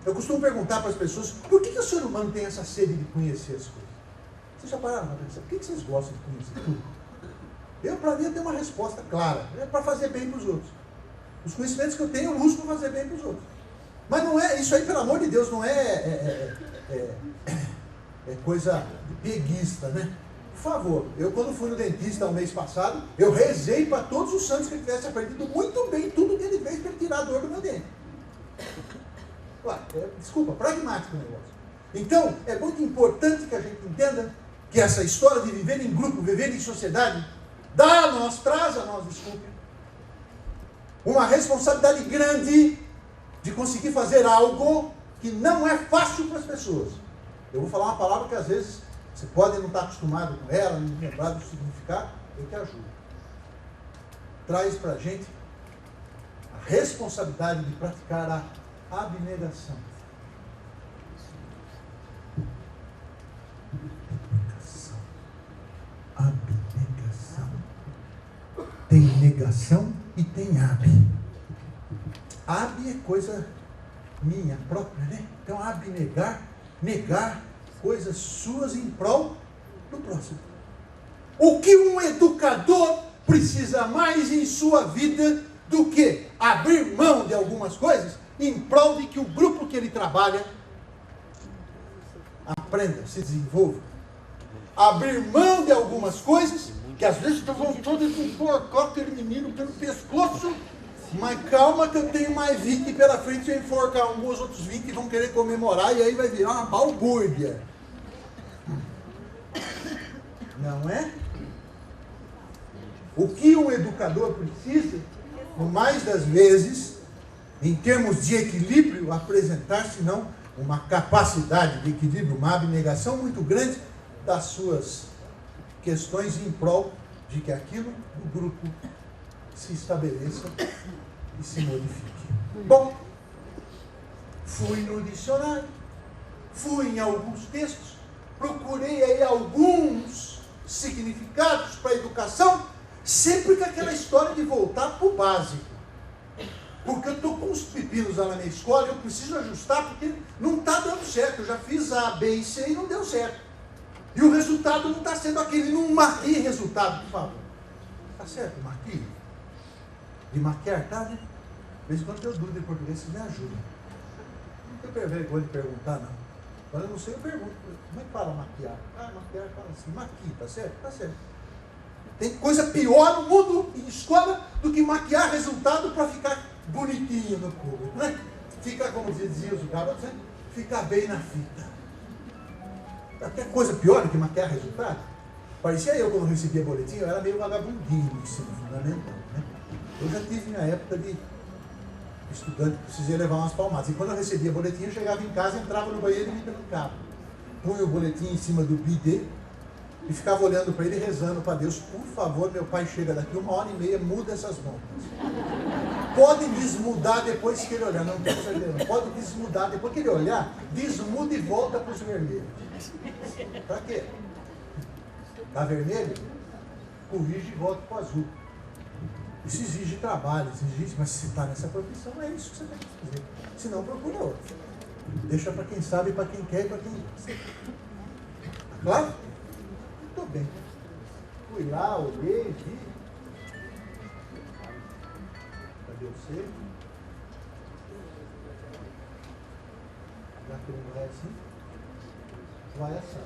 Eu costumo perguntar para as pessoas, por que o ser humano tem essa sede de conhecer as coisas? Vocês já pararam para pensar, por que vocês gostam de conhecer tudo? Para mim, eu tenho uma resposta clara, é para fazer bem para os outros. Os conhecimentos que eu tenho, eu uso para fazer bem para os outros. Mas não é, isso aí, pelo amor de Deus, não é coisa peguista, né? Por favor, eu quando fui no dentista o mês passado, eu rezei para todos os santos que ele tivesse aprendido muito bem tudo que ele fez para ele tirar a dor do meu dente. Desculpa, pragmático o negócio. Então, é muito importante que a gente entenda que essa história de viver em grupo, viver em sociedade, traz a nós, uma responsabilidade grande de conseguir fazer algo que não é fácil para as pessoas. Eu vou falar uma palavra que às vezes você pode não estar acostumado com ela, não lembrar do significado, eu te ajudo. Traz para a gente a responsabilidade de praticar a abnegação. Abnegação. Tem negação e tem ab é coisa minha, própria, né? Então, abnegar, negar coisas suas em prol do próximo. O que um educador precisa mais em sua vida do que abrir mão de algumas coisas em prol de que o grupo que ele trabalha aprenda, se desenvolva. Abrir mão de algumas coisas que às vezes estão vontade de enforcar aquele menino pelo pescoço. Mas calma que eu tenho mais 20 pela frente, se eu enforcar os outros 20 vão querer comemorar e aí vai virar uma balbúrdia. Não é? O que um educador precisa, no mais das vezes, em termos de equilíbrio, apresentar, senão uma capacidade de equilíbrio, uma abnegação muito grande das suas questões em prol de que aquilo do grupo se estabeleça e se modifique. Bom, fui no dicionário, fui em alguns textos, procurei aí alguns significados para a educação, sempre com aquela história de voltar para o básico. Porque eu estou com os pepinos lá na minha escola e eu preciso ajustar porque não está dando certo. Eu já fiz A, B e C e não deu certo. E o resultado não está sendo aquele. Não marquei resultado, por favor. Está certo, marquei. De maquiar, tá, né? De vez em quando eu dúvida em português, vocês me ajudam. Não tenho vergonha de perguntar, não. Quando eu não sei, eu pergunto. Como é que fala maquiar? Maquiar fala assim, maqui, tá certo? Tá certo. Tem coisa pior no mundo, em escola, do que maquiar resultado para ficar bonitinho no público, né? Ficar, como diziam os garotos, né? Ficar bem na fita. Qualquer coisa pior do que maquiar resultado? Parecia eu, quando recebia boletim, eu era meio vagabundinho no ensino fundamental, né? Eu já tive minha época de estudante, precisei levar umas palmadas. E quando eu recebia boletim, eu chegava em casa, entrava no banheiro e me trancava. Punha o boletim em cima do bidê e ficava olhando para ele e rezando para Deus, por favor, meu pai chega daqui 1h30, muda essas notas. Pode desmudar depois que ele olhar, não tem certeza, pode desmudar depois que ele olhar, desmuda e volta para os vermelhos. Para quê? Está vermelho? Corrige e volta para o azul. Isso exige trabalho, exige, mas se está nessa profissão, é isso que você tem que fazer. Se não, procura outro. Deixa para quem sabe, para quem quer e para quem gosta. Tá claro? Muito bem. Fui lá, olhei, vi. Cadê você? Já que não é assim. vai assar.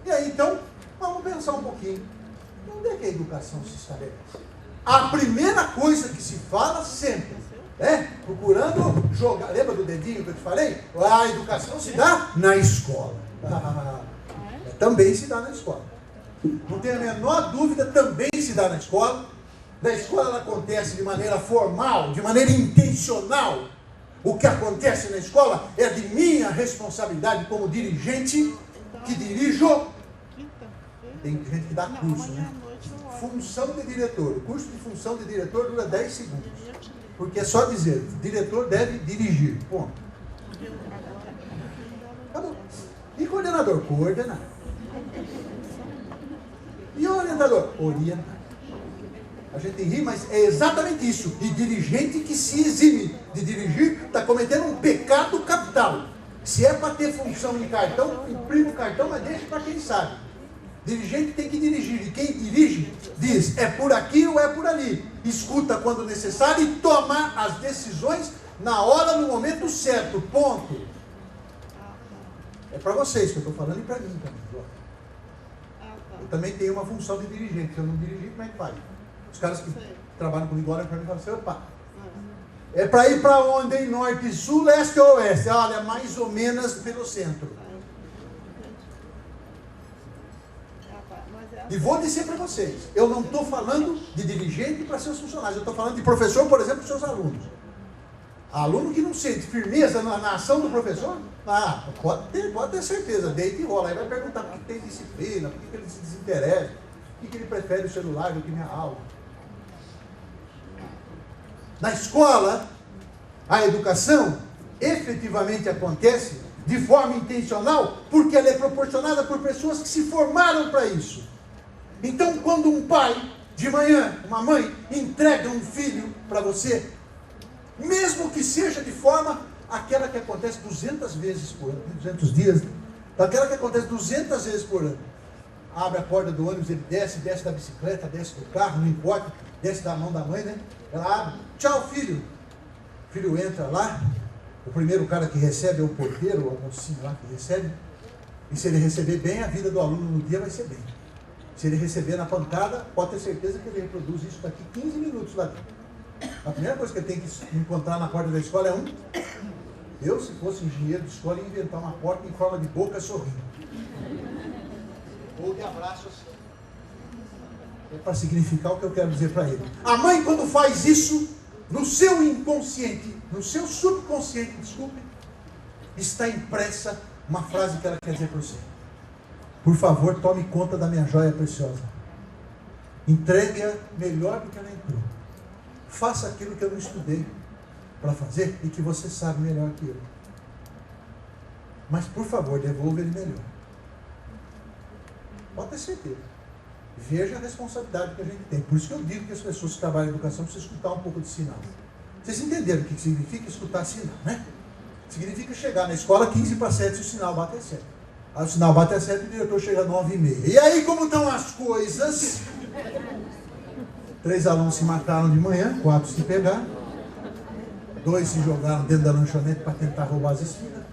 E aí, então, vamos pensar um pouquinho. Onde é que a educação se estabelece? A primeira coisa que se fala sempre é procurando jogar. Lembra do dedinho que eu te falei? A educação se dá na escola. Também se dá na escola. Não tem a menor dúvida, também se dá na escola. Na escola ela acontece de maneira formal, de maneira intencional. O que acontece na escola é de minha responsabilidade como dirigente que dirijo. Tem gente que dá curso, né? Função de diretor. O curso de função de diretor dura 10 segundos. Porque é só dizer, diretor deve dirigir. Ponto. Acabou. E coordenador? Coordenar. E orientador? Orientar. A gente ri, mas é exatamente isso. E dirigente que se exime de dirigir está cometendo um pecado capital. Se é para ter função em cartão, imprime o cartão, mas deixa para quem sabe. Dirigente tem que dirigir, e quem dirige diz, é por aqui ou é por ali. Escuta quando necessário e toma as decisões na hora, no momento certo, ponto. É para vocês que eu estou falando e para mim também. Eu também tenho uma função de dirigente, se eu não dirigir, como é que faz? Os caras que trabalham comigo olham para mim e falam assim, opa, é para ir para onde, hein? Norte, sul, leste ou oeste? Olha, mais ou menos pelo centro. E vou dizer para vocês, eu não estou falando de dirigente para seus funcionários, eu estou falando de professor, por exemplo, para seus alunos. Aluno que não sente firmeza na ação do professor, pode ter certeza, deita e rola. Aí vai perguntar por que tem disciplina, por que ele se desinteressa, por que ele prefere o celular do que minha aula. Na escola, a educação efetivamente acontece de forma intencional, porque ela é proporcionada por pessoas que se formaram para isso. Então, quando um pai, de manhã, uma mãe, entrega um filho para você, mesmo que seja de forma aquela que acontece 200 vezes por ano, 200 dias, daquela que acontece 200 vezes por ano, abre a porta do ônibus, ele desce da bicicleta, desce do carro, não importa, desce da mão da mãe, né? Ela abre, tchau filho. O filho entra lá, o primeiro cara que recebe é o porteiro, o mocinho lá que recebe, e se ele receber bem, a vida do aluno no dia vai ser bem. Se ele receber na pancada, pode ter certeza que ele reproduz isso daqui 15 minutos lá dentro. A primeira coisa que ele tem que encontrar na porta da escola é eu, se fosse engenheiro de escola, ia inventar uma porta em forma de boca sorrindo. Ou de abraço assim. É para significar o que eu quero dizer para ele. A mãe, quando faz isso, no seu inconsciente, no seu subconsciente, desculpe, está impressa uma frase que ela quer dizer para você. Por favor, tome conta da minha joia preciosa. Entregue-a melhor do que ela entrou. Faça aquilo que eu não estudei para fazer e que você sabe melhor que eu. Mas, por favor, devolva ele melhor. Pode ter certeza. Veja a responsabilidade que a gente tem. Por isso que eu digo que as pessoas que trabalham em educação precisam escutar um pouco de sinal. Vocês entenderam o que significa escutar sinal, né? Significa chegar na escola 15 para 7 e o sinal bater 7. Aí o sinal bate às 7 e o diretor chega às 9h30. E aí, como estão as coisas? 3 alunos se mataram de manhã, 4 se pegaram. 2 se jogaram dentro da lanchonete para tentar roubar as esfiras.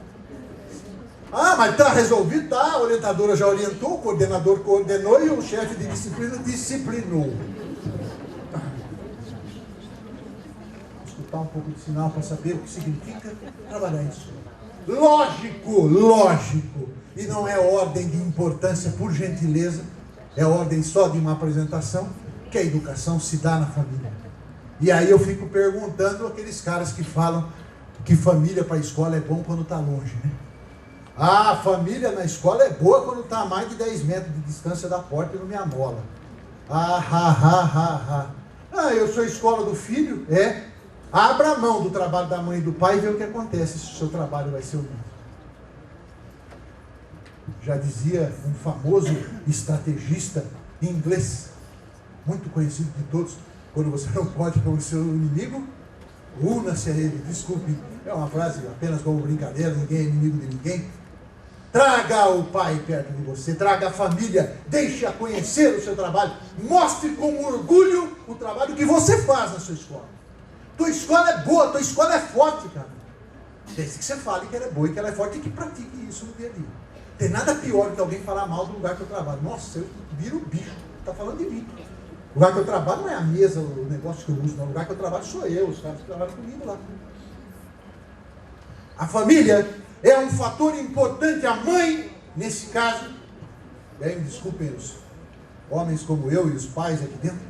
Mas está resolvido? Tá, a orientadora já orientou, o coordenador coordenou e o chefe de disciplina disciplinou. Escutar um pouco de sinal para saber o que significa trabalhar isso. Lógico. E não é ordem de importância, por gentileza, é ordem só de uma apresentação, que a educação se dá na família. E aí eu fico perguntando aqueles caras que falam que família para a escola é bom quando está longe, né? A família na escola é boa quando está a mais de 10 metros de distância da porta e não me amola. Eu sou a escola do filho, abra a mão do trabalho da mãe e do pai e vê o que acontece se o seu trabalho vai ser o mesmo. Já dizia um famoso estrategista inglês, muito conhecido de todos, quando você não pode com o seu inimigo, una-se a ele. Desculpe, é uma frase apenas como brincadeira, ninguém é inimigo de ninguém. Traga o pai perto de você, traga a família, deixe-a conhecer o seu trabalho, mostre com orgulho o trabalho que você faz na sua escola. Tua escola é boa, tua escola é forte, cara. Desde que você fale que ela é boa e que ela é forte e que pratique isso no dia a dia. Tem nada pior que alguém falar mal do lugar que eu trabalho. Nossa, eu viro bicho. Está falando de mim. O lugar que eu trabalho não é a mesa, o negócio que eu uso, não. O lugar que eu trabalho sou eu, os caras que trabalham comigo lá. A família é um fator importante. A mãe, nesse caso, bem, desculpem os homens como eu e os pais aqui dentro,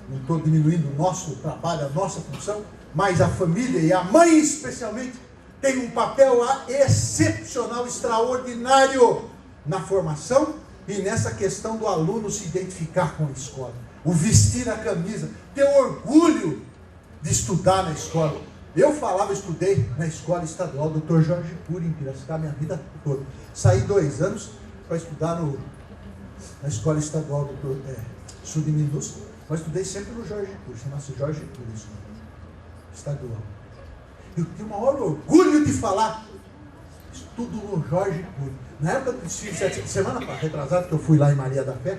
não estou diminuindo o nosso trabalho, a nossa função, mas a família e a mãe especialmente tem um papel excepcional, extraordinário na formação e nessa questão do aluno se identificar com a escola. O vestir a camisa, ter orgulho de estudar na escola. Eu estudei na escola estadual Dr. Jorge Cury, em Piracicaba, minha vida toda. Saí 2 anos para estudar na escola estadual Sul de Minas, mas estudei sempre no Jorge Cury, chama-se Jorge Cury, estadual. Eu tenho o maior orgulho de falar, estudo no Jorge Cury. Na época do desfile, semana retrasada, que eu fui lá em Maria da Fé,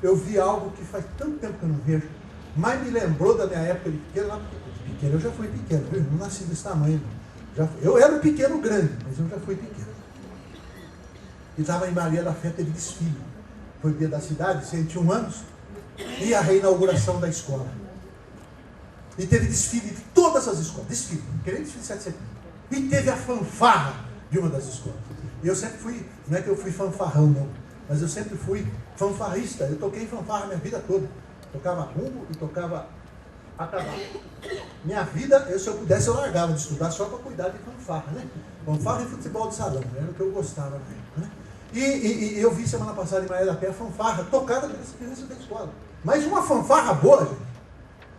eu vi algo que faz tanto tempo que eu não vejo, mas me lembrou da minha época de pequeno. Lá, pequeno, eu já fui pequeno, viu? Não nasci desse tamanho. Eu era um pequeno grande, mas eu já fui pequeno. E estava em Maria da Fé, teve desfile. Foi dia da cidade, 101 anos, e a reinauguração da escola. E teve desfile de todas as escolas, desfile, querendo desfile de 7 de setembro. E teve a fanfarra de uma das escolas. E eu sempre fui, não é que eu fui fanfarrão não, mas eu sempre fui fanfarrista. Eu toquei fanfarra minha vida toda. Tocava rumbo e tocava atabaque. Minha vida, se eu pudesse, eu largava de estudar só para cuidar de fanfarra, né? Fanfarra e futebol de salão, era o que eu gostava na época, né? E eu vi semana passada em Maria da Pé a fanfarra tocada pelas crianças da escola. Mas uma fanfarra boa, gente.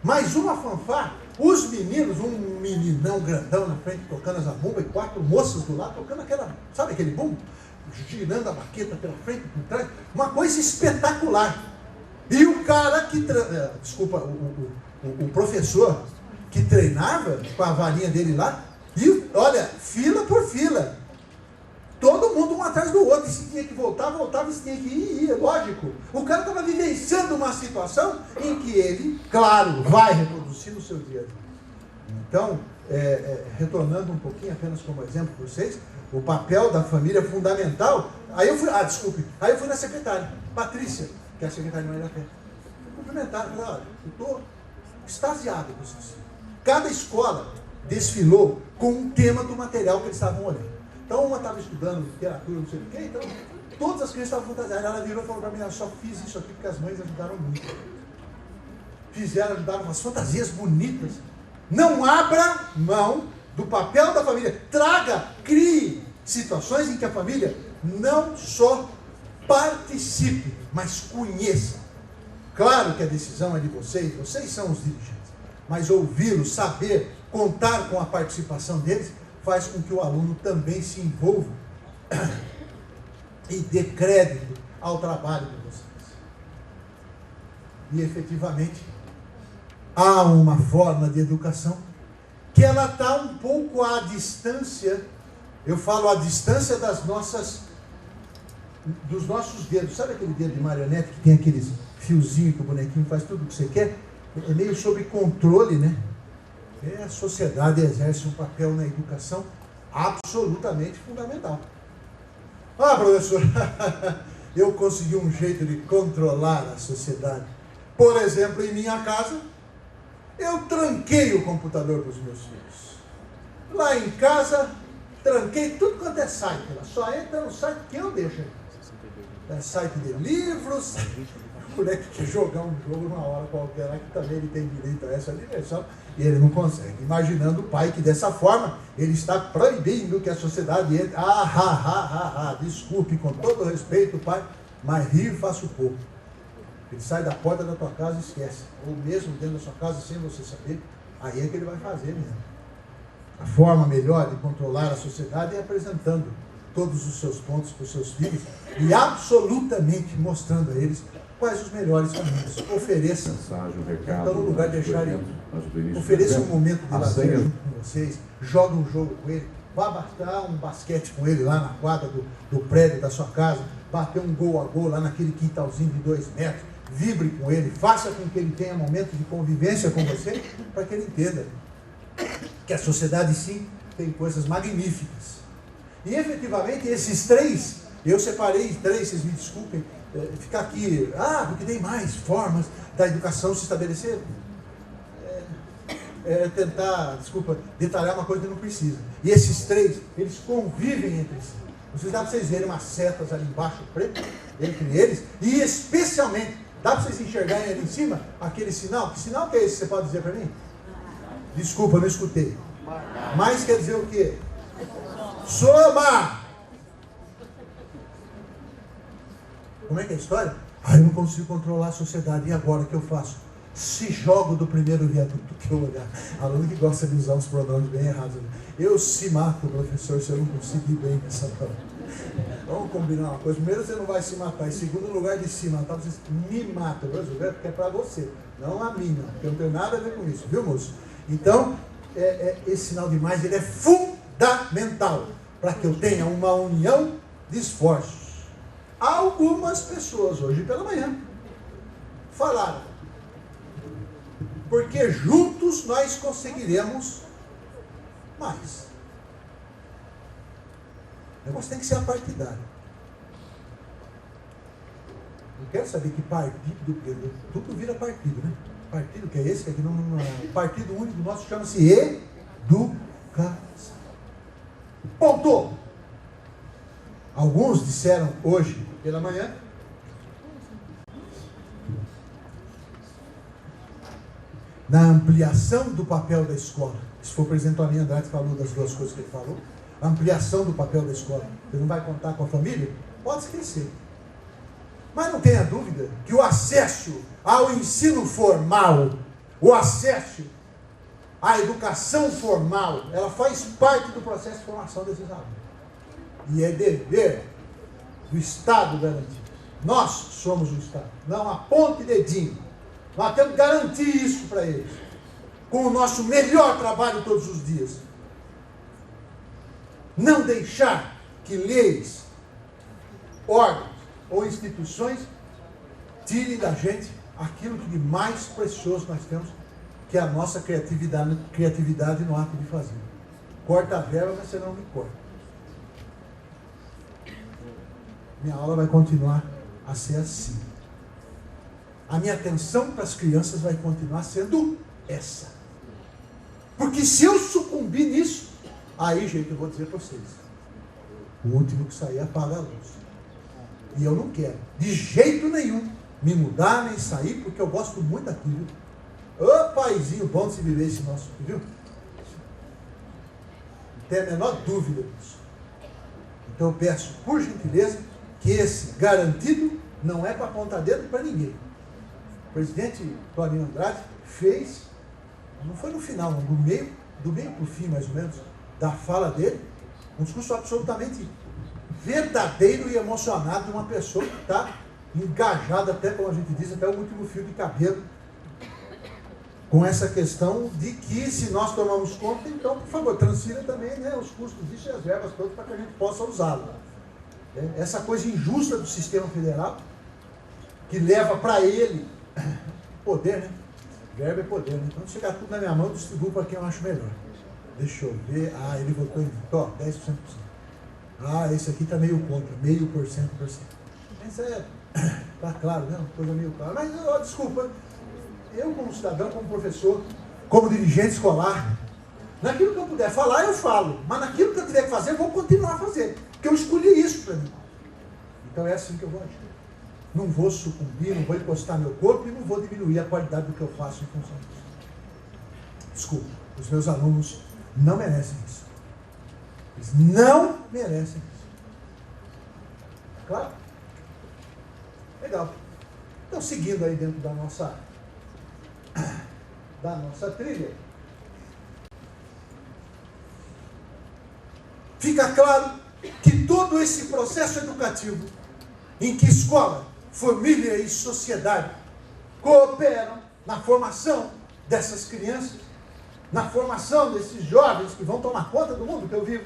Mais uma fanfarra. Os meninos, um meninão grandão na frente tocando as zabumba e 4 moças do lado tocando aquela, sabe aquele bumbo? Girando a baqueta pela frente, por trás. Uma coisa espetacular. E o cara que, o professor que treinava com a varinha dele lá, e olha, fila por fila. Todo mundo um atrás do outro. E se tinha que voltar, voltava. E se tinha que ir, ia, lógico. O cara estava vivenciando uma situação em que ele, claro, vai reproduzir no seu dia a dia. Então, retornando um pouquinho, apenas como exemplo para vocês, o papel da família é fundamental. Aí eu fui, aí eu fui na secretária, Patrícia, que é a secretária de Maria da Fé. Fui cumprimentar, falei, olha, eu estou extasiado com isso. Cada escola desfilou com um tema do material que eles estavam olhando. Então uma estava estudando literatura, não sei o quê, então todas as crianças estavam fantasiadas. Ela virou e falou para mim, eu só fiz isso aqui porque as mães ajudaram muito. Ajudaram com as fantasias bonitas. Não abra mão do papel da família. Crie situações em que a família não só participe, mas conheça. Claro que a decisão é de vocês são os dirigentes, mas ouvi-los, saber, contar com a participação deles, faz com que o aluno também se envolva e dê crédito ao trabalho de vocês. E efetivamente, há uma forma de educação que ela está um pouco à distância, eu falo à distância dos nossos dedos. Sabe aquele dedo de marionete que tem aqueles fiozinhos que o bonequinho faz tudo o que você quer? É meio sob controle, né? A sociedade exerce um papel na educação absolutamente fundamental. Ah, professor, eu consegui um jeito de controlar a sociedade. Por exemplo, em minha casa, eu tranquei o computador para os meus filhos. Lá em casa, tranquei tudo quanto é site. Ela só entra no site que eu deixo. É site de livros. O moleque quer jogar um jogo numa hora qualquer lá, que também ele tem direito a essa diversão, e ele não consegue. Imaginando o pai que dessa forma, ele está proibindo que a sociedade entre. Desculpe, com todo respeito, pai, mas rir faço pouco. Ele sai da porta da tua casa e esquece. Ou mesmo dentro da sua casa, sem você saber, aí é que ele vai fazer mesmo. A forma melhor de controlar a sociedade é apresentando todos os seus pontos para os seus filhos e absolutamente mostrando a eles quais os melhores caminhos. Ofereça. Então, no lugar de deixarem, ofereça um momento de lazer junto com vocês, joga um jogo com ele, vá bater um basquete com ele lá na quadra do prédio da sua casa, bater um gol a gol lá naquele quintalzinho de 2 metros, vibre com ele, faça com que ele tenha momento de convivência com você, para que ele entenda que a sociedade sim tem coisas magníficas. E efetivamente esses três, eu separei três, vocês me desculpem, ficar aqui, porque tem mais formas da educação se estabelecer. Tentar, detalhar uma coisa que não precisa. E esses três, eles convivem entre si. Dá para vocês verem umas setas ali embaixo, preto, entre eles, e especialmente, dá para vocês enxergarem ali em cima, aquele sinal. Que sinal que é esse, você pode dizer para mim? Desculpa, eu não escutei. Mais quer dizer o quê? Soma! Como é que é a história? Eu não consigo controlar a sociedade, e agora o que eu faço? Se jogo do primeiro viaduto que eu olhar. Aluno que gosta de usar uns pronomes bem errados. Eu se mato, professor, se eu não conseguir bem essa prova. Vamos combinar uma coisa. Primeiro, você não vai se matar. Em segundo lugar, de se matar, você me mata. Porque é para você, não a mim, não. Porque eu não tenho nada a ver com isso, viu, moço? Então, esse sinal de mais, ele é fundamental para que eu tenha uma união de esforços. Algumas pessoas, hoje pela manhã, falaram: porque juntos nós conseguiremos mais. O negócio tem que ser apartidário. Não quero saber que partido, tudo vira partido, né? Partido que é esse, que aqui não é. Partido único nosso chama-se educação. Ponto! Alguns disseram hoje pela manhã, na ampliação do papel da escola. Se for o presidente Toninho Andrade falou das duas coisas que ele falou, a ampliação do papel da escola. Você não vai contar com a família? Pode esquecer. Mas não tenha dúvida que o acesso ao ensino formal, o acesso à educação formal, ela faz parte do processo de formação desses alunos. E é dever do Estado garantir. Nós somos o Estado, não aponte dedinho. Nós temos que garantir isso para eles, com o nosso melhor trabalho todos os dias. Não deixar que leis, órgãos ou instituições tirem da gente aquilo que de mais precioso nós temos, que é a nossa criatividade no ato de fazer. Corta a verba, mas você não me corta. Minha aula vai continuar a ser assim. A minha atenção para as crianças vai continuar sendo essa. Porque se eu sucumbir nisso, aí, gente, eu vou dizer para vocês, o último que sair apaga a luz. E eu não quero, de jeito nenhum, me mudar nem sair, porque eu gosto muito daqui, viu? Ô paizinho bom de se viver esse nosso, viu? Não tem a menor dúvida disso. Então eu peço, por gentileza, que esse garantido não é para apontar dedo para ninguém. O presidente Toninho Andrade fez, não foi no final, não, do meio para o fim, mais ou menos, da fala dele, um discurso absolutamente verdadeiro e emocionado de uma pessoa que está engajada, até como a gente diz, até o último fio de cabelo, com essa questão de que, se nós tomamos conta, então, por favor, transfira também, né, os custos disso e as verbas todas para que a gente possa usá-lo. Essa coisa injusta do sistema federal, que leva para ele poder, né? Verbo é poder, né? Então, chegar tudo na minha mão, eu distribuo para quem eu acho melhor. Deixa eu ver. Ele votou em 10%. Esse aqui está meio contra, 0,5%. Essa tá claro, né? Uma coisa meio clara. Mas, desculpa, eu como cidadão, como professor, como dirigente escolar, naquilo que eu puder falar, eu falo. Mas naquilo que eu tiver que fazer, eu vou continuar a fazer. Porque eu escolhi isso para mim. Então é assim que eu vou agir. Não vou sucumbir, não vou encostar meu corpo e não vou diminuir a qualidade do que eu faço em função disso. Desculpa, os meus alunos não merecem isso. Eles não merecem isso. Claro? Legal. Então, seguindo aí dentro da nossa trilha, fica claro que todo esse processo educativo, em que escola, família e sociedade cooperam na formação dessas crianças, na formação desses jovens que vão tomar conta do mundo que eu vivo.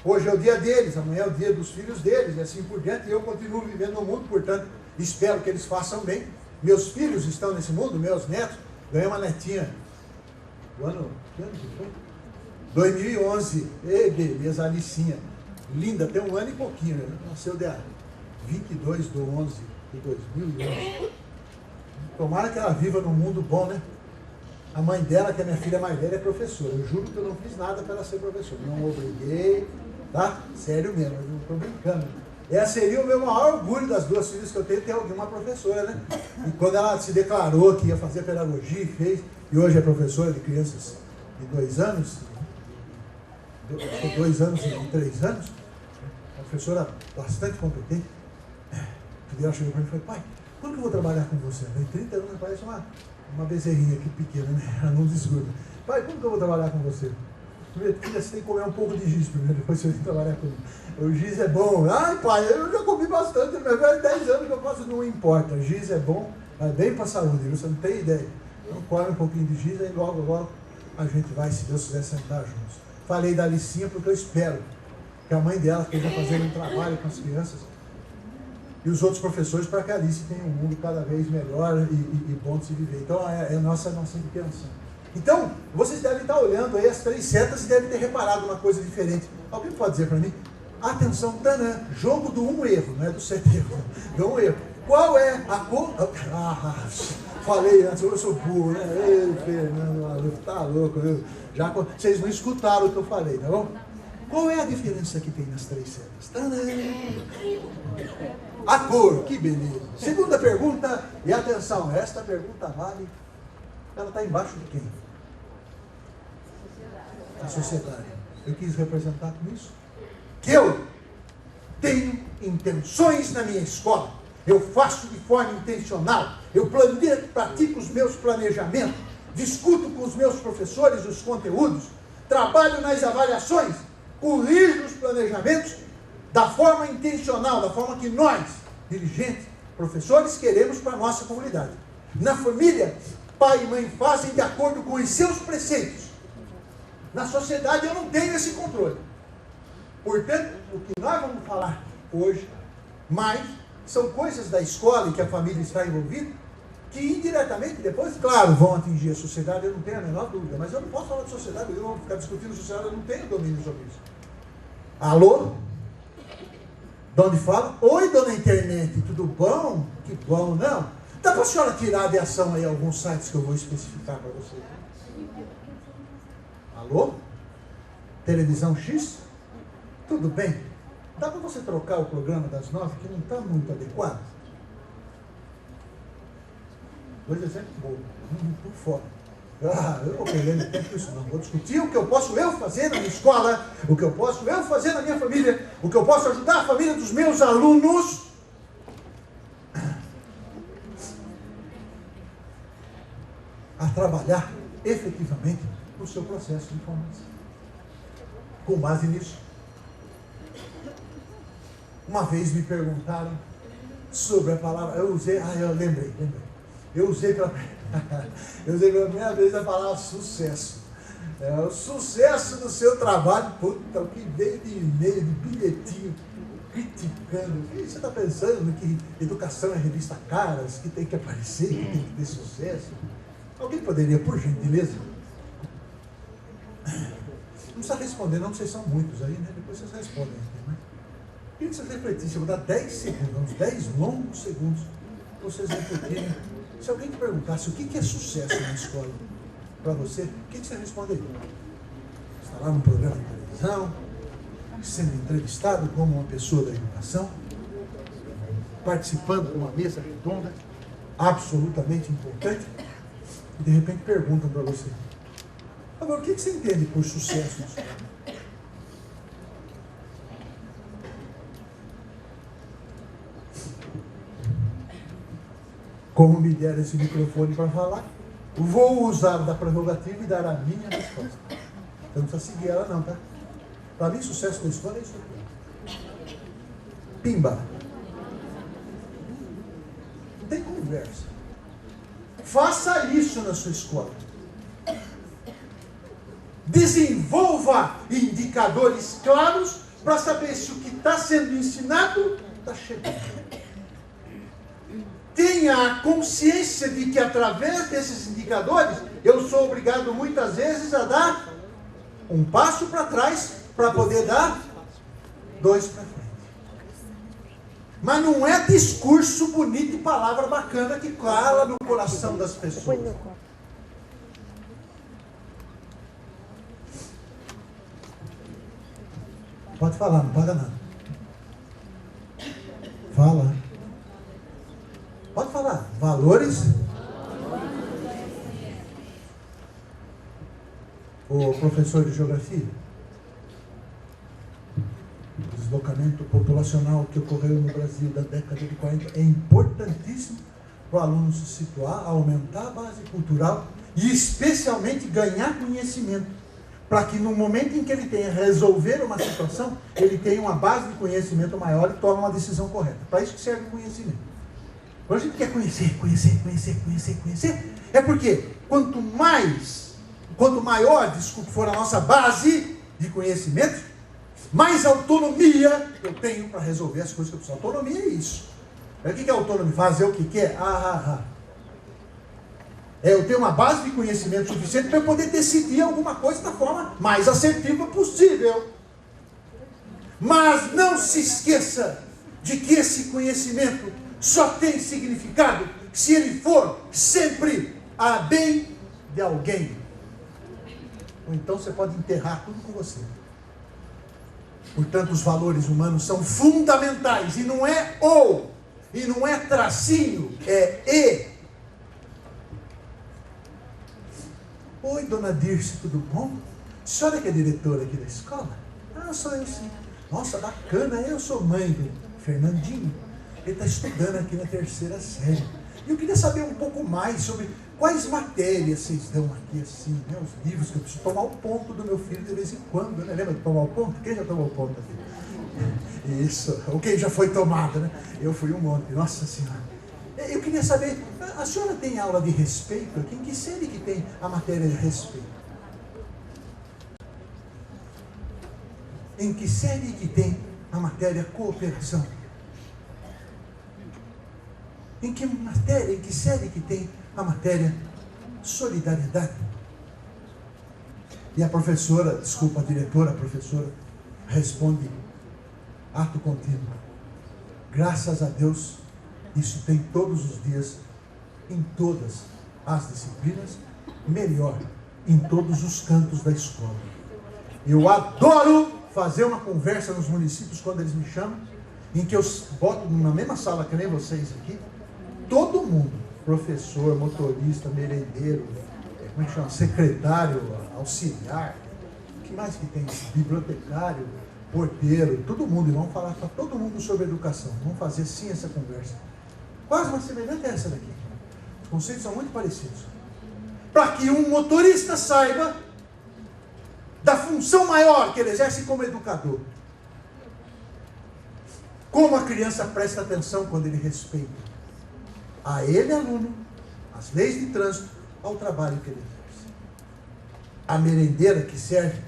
Hoje é o dia deles, amanhã é o dia dos filhos deles, e assim por diante, e eu continuo vivendo no mundo, portanto, espero que eles façam bem. Meus filhos estão nesse mundo, meus netos, ganhei uma netinha, que ano que foi? 2011. Ei, beleza, a Alicinha. Linda, tem 1 ano e pouquinho. Né? Nasceu dia 22/11/2011. Tomara que ela viva num mundo bom, né? A mãe dela, que é minha filha mais velha, é professora. Eu juro que eu não fiz nada para ela ser professora. Não obriguei, tá? Sério mesmo, eu não estou brincando. Essa seria o meu maior orgulho das 2 filhas que eu tenho, ter alguma professora, né? E quando ela se declarou que ia fazer pedagogia e fez, e hoje é professora de crianças de 2 anos, 2 anos e 3 anos, uma professora bastante competente. Ela chegou para mim e falou: pai, quando que eu vou trabalhar com você? Eu falei: 30 anos, parece uma bezerrinha aqui pequena, né? Ela não desgruda. Pai, quando que eu vou trabalhar com você? Filha, você tem que comer um pouco de giz primeiro, depois você vem trabalhar comigo. O giz é bom. Ai, pai, eu já comi bastante, mas faz 10 anos que eu faço, não importa. Giz é bom, é bem para a saúde, você não tem ideia. Então come um pouquinho de giz, aí logo a gente vai, se Deus quiser, sentar juntos. Falei da Alicinha porque eu espero que a mãe dela esteja fazendo um trabalho com as crianças e os outros professores para que a Alice tenha um mundo cada vez melhor e bom de se viver. Então é a nossa intenção. Então, vocês devem estar olhando aí as 3 setas e devem ter reparado uma coisa diferente. Alguém pode dizer para mim? Atenção, tanã, jogo do 1 erro, não é do 7 erros, do 1 erro. Qual é a cor? Falei antes, eu sou burro, né? Ei, Fernando, tá louco, vocês não escutaram o que eu falei, tá bom? Qual é a diferença que tem nas 3 setas? Tanã. A cor, que beleza. Segunda pergunta, e atenção, esta pergunta vale, ela está embaixo de quem? A sociedade. Eu quis representar com isso que eu tenho intenções na minha escola, eu faço de forma intencional, eu pratico os meus planejamentos, discuto com os meus professores os conteúdos, trabalho nas avaliações, corrijo os planejamentos da forma intencional, da forma que nós, dirigentes, professores, queremos para a nossa comunidade. Na família, pai e mãe fazem de acordo com os seus preceitos. Na sociedade eu não tenho esse controle. Portanto, o que nós vamos falar hoje, mais, são coisas da escola e que a família está envolvida, que indiretamente depois, claro, vão atingir a sociedade, eu não tenho a menor dúvida, mas eu não posso falar de sociedade, eu vou ficar discutindo sociedade, eu não tenho domínio sobre isso. Alô? De onde fala? Oi, dona internet, tudo bom? Que bom, não? Dá para a senhora tirar de ação aí alguns sites que eu vou especificar para vocês? Alô? Televisão X? Tudo bem? Dá para você trocar o programa das 9 que não está muito adequado? 2 exemplos bons, por fora. Eu não vou perder tempo com isso não. Vou discutir o que eu posso eu fazer na minha escola, o que eu posso eu fazer na minha família, o que eu posso ajudar a família dos meus alunos a trabalhar efetivamente no seu processo de formação. Com base nisso, uma vez me perguntaram sobre a palavra, eu lembrei. Eu usei pela primeira vez a palavra sucesso. O sucesso do seu trabalho, puta, o que veio de e-mail, de bilhetinho, criticando. O que você está pensando que educação é revista Caras, que tem que aparecer, que tem que ter sucesso? Alguém poderia, por gentileza? Não precisa responder, não, vocês são muitos aí, né? Depois vocês respondem. Né? Queria que vocês refletissem, eu vou dar 10 segundos, uns 10 longos segundos, para vocês refletirem. Se alguém te perguntasse o que é sucesso na escola para você, o que você responderia? Está lá num programa de televisão, sendo entrevistado como uma pessoa da educação, participando de uma mesa redonda, absolutamente importante, e de repente perguntam para você: agora, o que você entende por sucesso na escola? Como me deram esse microfone para falar, vou usar da prerrogativa e dar a minha resposta. Então não precisa seguir ela não, tá? Para mim, sucesso da escola é isso aqui. Pimba. Não tem conversa. Faça isso na sua escola. Desenvolva indicadores claros para saber se o que está sendo ensinado está chegando. Tenha a consciência de que através desses indicadores eu sou obrigado muitas vezes a dar um passo para trás para poder dar 2 para frente. Mas não é discurso bonito e palavra bacana que cala no coração das pessoas. Pode falar, não paga nada. Fala. Pode falar. Valores. O professor de geografia. O deslocamento populacional que ocorreu no Brasil da década de 40 é importantíssimo para o aluno se situar, aumentar a base cultural e especialmente ganhar conhecimento, para que no momento em que ele tenha resolver uma situação, ele tenha uma base de conhecimento maior e tome uma decisão correta. Para isso que serve o conhecimento. Quando a gente quer conhecer, é porque quanto maior for a nossa base de conhecimento, mais autonomia eu tenho para resolver as coisas que eu preciso. Autonomia é isso. O que é autonomia? Fazer o que quer? É eu ter uma base de conhecimento suficiente para eu poder decidir alguma coisa da forma mais assertiva possível. Mas não se esqueça de que esse conhecimento só tem significado se ele for sempre a bem de alguém. Ou então você pode enterrar tudo com você. Portanto, os valores humanos são fundamentais. E não é ou, e não é tracinho, é e. Oi, dona Dirce, tudo bom? A senhora que é diretora aqui da escola? Sou eu sim. Nossa, bacana, eu sou mãe do Fernandinho. Ele está estudando aqui na 3ª série. E eu queria saber um pouco mais sobre quais matérias vocês dão aqui, assim, né? Os livros que eu preciso tomar o ponto do meu filho de vez em quando, né? Lembra de tomar o ponto? Quem já tomou o ponto aqui? Isso, ou quem já foi tomado, né? Eu fui um monte, nossa senhora. Eu queria saber, a senhora tem aula de respeito aqui? Em que série que tem a matéria de respeito? Em que série que tem a matéria cooperação? Em que série que tem a matéria solidariedade? E a professora, desculpa, a diretora, a professora, responde, ato contínuo. Graças a Deus, isso tem todos os dias, em todas as disciplinas, melhor, em todos os cantos da escola. Eu adoro fazer uma conversa nos municípios quando eles me chamam, em que eu boto na mesma sala que nem vocês aqui, todo mundo, professor, motorista, merendeiro, como é que chama? Secretário, auxiliar, o que mais que tem? Bibliotecário, porteiro, todo mundo, e vamos falar para todo mundo sobre educação, vamos fazer sim essa conversa. Quase uma semelhante a essa daqui. Os conceitos são muito parecidos. Para que um motorista saiba da função maior que ele exerce como educador. Como a criança presta atenção quando ele respeita a ele, aluno, as leis de trânsito, ao trabalho que ele exerce. A merendeira que serve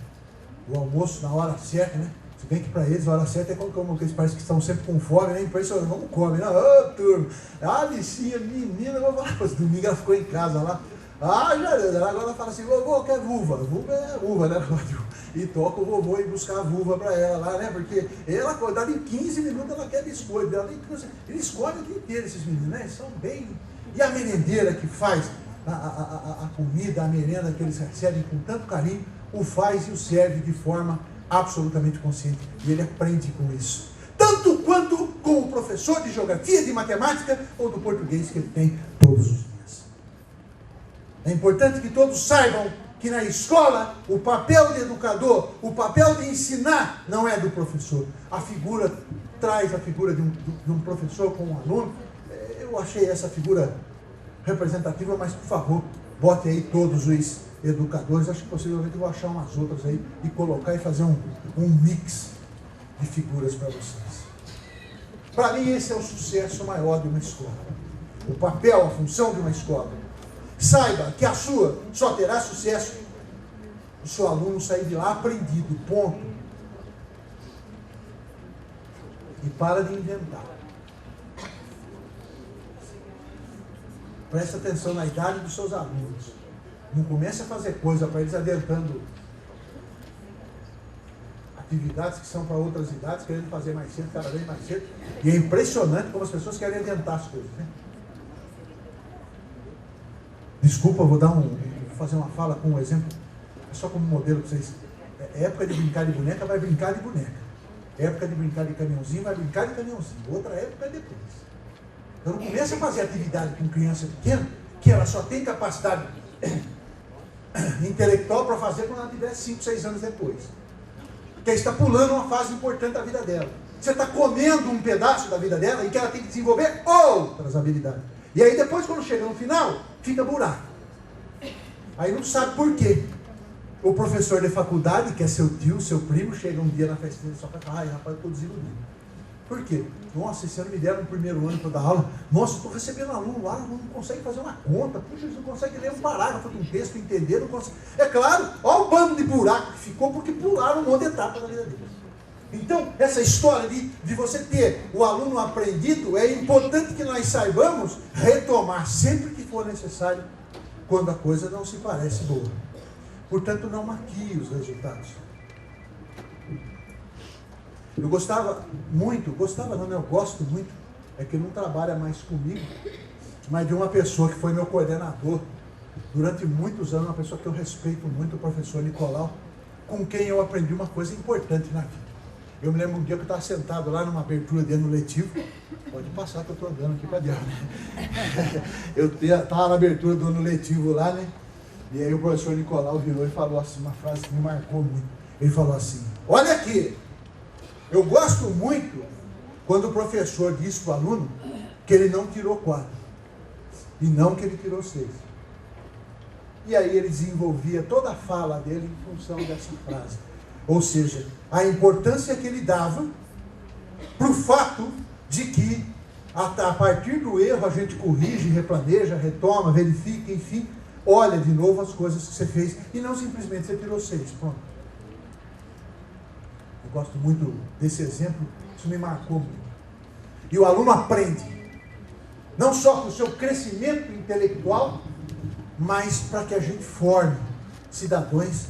o almoço na hora certa, né? Se bem que para eles a hora certa é como eles parecem que estão sempre com fome, né? Impressionante, vamos comer, né? Turma, a Alicinha, menina, domingo ela ficou em casa lá. Agora ela fala assim, vovô, quer vulva? Vulva é uva, né? E toca o vovô e buscar a vulva para ela lá, né? Porque ela, acordada em 15 minutos, ela quer biscoito. Eles comem o dia inteiro, esses meninos, né? Eles são bem... E a merendeira que faz a comida, a merenda que eles recebem com tanto carinho, o faz e o serve de forma absolutamente consciente. E ele aprende com isso. Tanto quanto com o professor de geografia, de matemática ou do português que ele tem todos os dias. É importante que todos saibam que na escola o papel de educador, o papel de ensinar não é do professor. A figura traz a figura de um professor com um aluno. Eu achei essa figura representativa, mas por favor, bote aí todos os educadores. Acho que possivelmente eu vou achar umas outras aí e colocar e fazer um mix de figuras para vocês. Para mim esse é o sucesso maior de uma escola. O papel, a função de uma escola. Saiba que a sua só terá sucesso o seu aluno sair de lá aprendido, ponto. E para de inventar. Preste atenção na idade dos seus alunos. Não comece a fazer coisa para eles adiantando atividades que são para outras idades, querendo fazer mais cedo, cada vez mais cedo. E é impressionante como as pessoas querem adiantar as coisas, né? Desculpa, vou fazer uma fala com um exemplo, só como modelo para vocês. É época de brincar de boneca, vai brincar de boneca. É época de brincar de caminhãozinho, vai brincar de caminhãozinho. Outra época é depois. Então não começa a fazer atividade com criança pequena, que ela só tem capacidade intelectual para fazer quando ela tiver 5, 6 anos depois. Porque está pulando uma fase importante da vida dela. Você está comendo um pedaço da vida dela e que ela tem que desenvolver outras habilidades. E aí depois, quando chega no final, fica buraco. Aí não sabe por quê. O professor de faculdade, que é seu tio, seu primo, chega um dia na festinha só para falar, ai rapaz, eu estou desiludido. Por quê? Nossa, esse ano me deram no primeiro ano para dar aula. Nossa, estou recebendo aluno lá, não consegue fazer uma conta. Puxa, eles não conseguem ler um parágrafo de um texto, entender, não consegue. É claro, olha o bando de buraco que ficou porque pularam um monte de etapa da vida deles. Então, essa história de você ter o aluno aprendido, é importante que nós saibamos retomar sempre que for necessário, quando a coisa não se parece boa. Portanto, não maquie os resultados. Eu gosto muito, é que não trabalha mais comigo, mas de uma pessoa que foi meu coordenador durante muitos anos, uma pessoa que eu respeito muito, o professor Nicolau, com quem eu aprendi uma coisa importante na vida. Eu me lembro um dia que eu estava sentado lá numa abertura de ano letivo, pode passar que eu estou andando aqui para dentro, né? Eu estava na abertura do ano letivo lá, né? E aí o professor Nicolau virou e falou assim, uma frase que me marcou muito. Ele falou assim, olha aqui, eu gosto muito quando o professor diz para o aluno que ele não tirou 4, e não que ele tirou 6. E aí ele desenvolvia toda a fala dele em função dessa frase. Ou seja, a importância que ele dava para o fato de que a partir do erro a gente corrige, replaneja, retoma, verifica, enfim, olha de novo as coisas que você fez e não simplesmente você tirou 6, pronto. Eu gosto muito desse exemplo, isso me marcou muito. E o aluno aprende, não só para o seu crescimento intelectual, mas para que a gente forme cidadãos,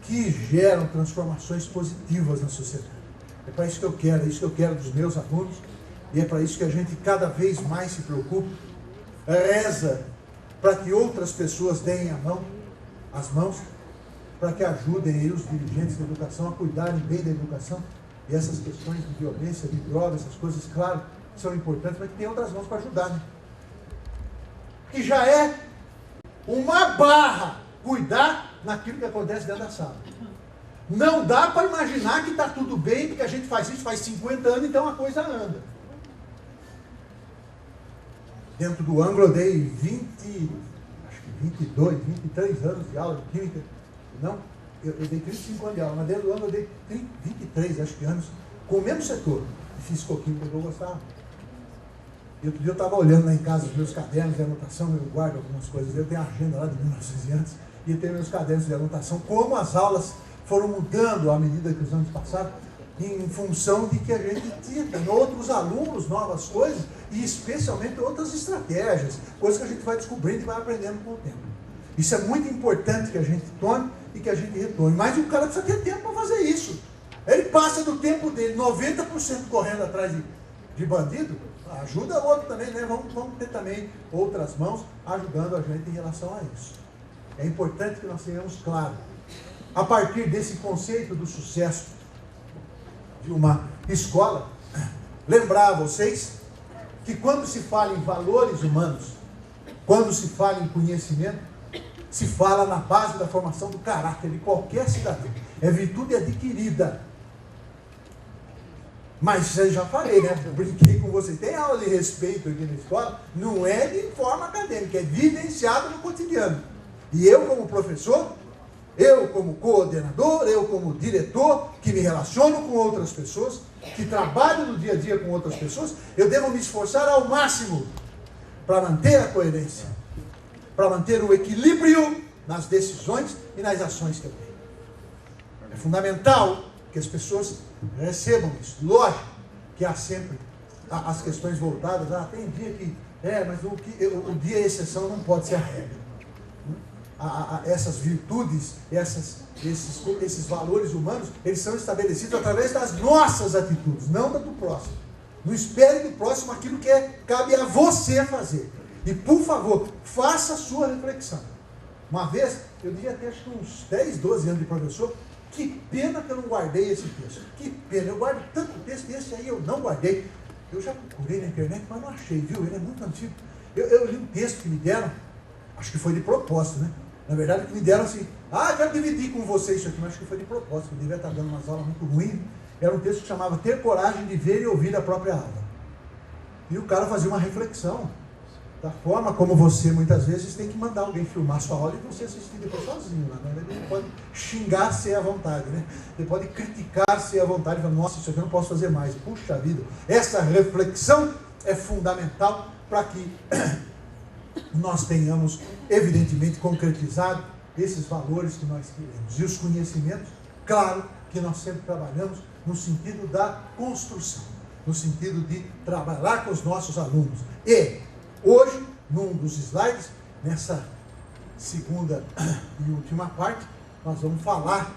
que geram transformações positivas na sociedade. É para isso que eu quero, é isso que eu quero dos meus alunos, e é para isso que a gente cada vez mais se preocupa, reza para que outras pessoas deem as mãos, para que ajudem aí os dirigentes da educação a cuidarem bem da educação, e essas questões de violência, de drogas, essas coisas, claro, são importantes, mas que tem outras mãos para ajudar, né? Que já é uma barra cuidar naquilo que acontece dentro da sala. Não dá para imaginar que está tudo bem, porque a gente faz isso faz 50 anos, então a coisa anda. Dentro do ângulo eu dei 23 anos de aula de química. Não, eu dei 35 anos de aula, mas dentro do ângulo eu dei 23, acho que anos, com o mesmo setor de físico-química que eu gostava. E outro dia eu estava olhando lá em casa os meus cadernos de anotação, eu guardo algumas coisas, eu tenho a agenda lá de 1900 anos, e tenho meus cadernos de anotação, como as aulas foram mudando à medida que os anos passaram, em função de que a gente tinha outros alunos, novas coisas, e especialmente outras estratégias, coisas que a gente vai descobrindo e vai aprendendo com o tempo. Isso é muito importante que a gente tome e que a gente retorne, mas o cara precisa ter tempo para fazer isso. Ele passa do tempo dele, 90% correndo atrás de bandido, ajuda o outro também, né? Vamos ter também outras mãos ajudando a gente em relação a isso. É importante que nós tenhamos claro, a partir desse conceito do sucesso de uma escola, lembrar a vocês que quando se fala em valores humanos, quando se fala em conhecimento, se fala na base da formação do caráter de qualquer cidadão. É virtude adquirida. Mas eu já falei, né? Eu brinquei com vocês. Tem aula de respeito aqui na escola, não é de forma acadêmica, é vivenciado no cotidiano. E eu, como professor, eu como coordenador, eu como diretor, que me relaciono com outras pessoas, que trabalho no dia a dia com outras pessoas, eu devo me esforçar ao máximo para manter a coerência, para manter o equilíbrio nas decisões e nas ações que eu tenho. É fundamental que as pessoas recebam isso. Lógico que há sempre as questões voltadas, tem dia que, mas o dia exceção não pode ser a regra. essas virtudes, esses valores humanos, eles são estabelecidos através das nossas atitudes, não da do próximo. Não espere do próximo aquilo que cabe a você fazer. E, por favor, faça a sua reflexão. Uma vez, eu devia ter acho que uns 10, 12 anos de professor, que pena que eu não guardei esse texto. Que pena, eu guardo tanto texto e esse aí eu não guardei. Eu já procurei na internet, mas não achei, viu? Ele é muito antigo. Eu li um texto que me deram, acho que foi de propósito, né? Na verdade, que me deram assim, eu quero dividir com você isso aqui, mas acho que foi de propósito, eu devia estar dando umas aulas muito ruins. Era um texto que chamava Ter Coragem de Ver e Ouvir a Própria Aula. E o cara fazia uma reflexão da forma como você, muitas vezes, tem que mandar alguém filmar sua aula e você assistir depois sozinho. Né? Ele pode xingar-se à vontade, né? Ele pode criticar-se à vontade e falar, nossa, isso aqui eu não posso fazer mais. Puxa vida, essa reflexão é fundamental para que nós tenhamos, evidentemente, concretizado esses valores que nós queremos. E os conhecimentos, claro, que nós sempre trabalhamos no sentido da construção, no sentido de trabalhar com os nossos alunos. E hoje, num dos slides, nessa segunda e última parte, nós vamos falar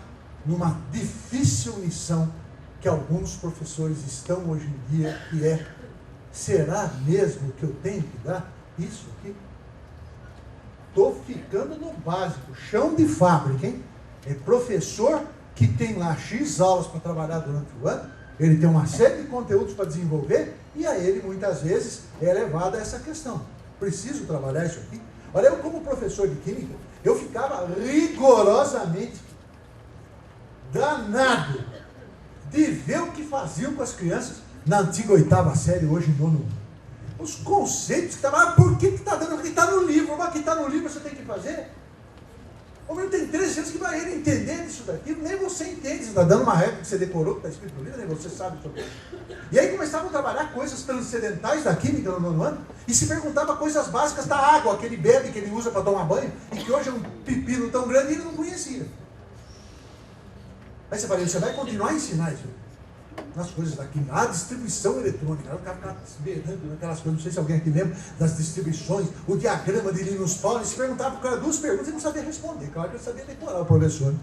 numa difícil missão que alguns professores estão hoje em dia, que é, será mesmo que eu tenho que dar isso aqui? Estou ficando no básico, chão de fábrica, hein? É professor que tem lá X aulas para trabalhar durante o ano, ele tem uma série de conteúdos para desenvolver, e a ele, muitas vezes, é levado a essa questão. Preciso trabalhar isso aqui? Olha, eu como professor de Química, eu ficava rigorosamente danado de ver o que faziam com as crianças na antiga 8ª série, hoje 9º ano. Os conceitos que estavam, por que está dando? Porque está no livro, mas que está no livro você tem que fazer. O menino tem 13 anos que vai ele entender isso daqui, nem você entende, você está dando uma regra que você decorou, que está escrito no livro, nem você sabe sobre isso. E aí começavam a trabalhar coisas transcendentais da química no 9º ano, e se perguntava coisas básicas da água, que ele bebe, que ele usa para tomar banho, e que hoje é um pepino tão grande e ele não conhecia. Aí você fala, você vai continuar a ensinar isso nas coisas da química, a distribuição eletrônica, aí o cara ficava esperando naquelas coisas, não sei se alguém aqui lembra das distribuições, o diagrama de Linus Pauling, se perguntava para o cara 2 perguntas e não sabia responder, claro que ele sabia decorar o professor.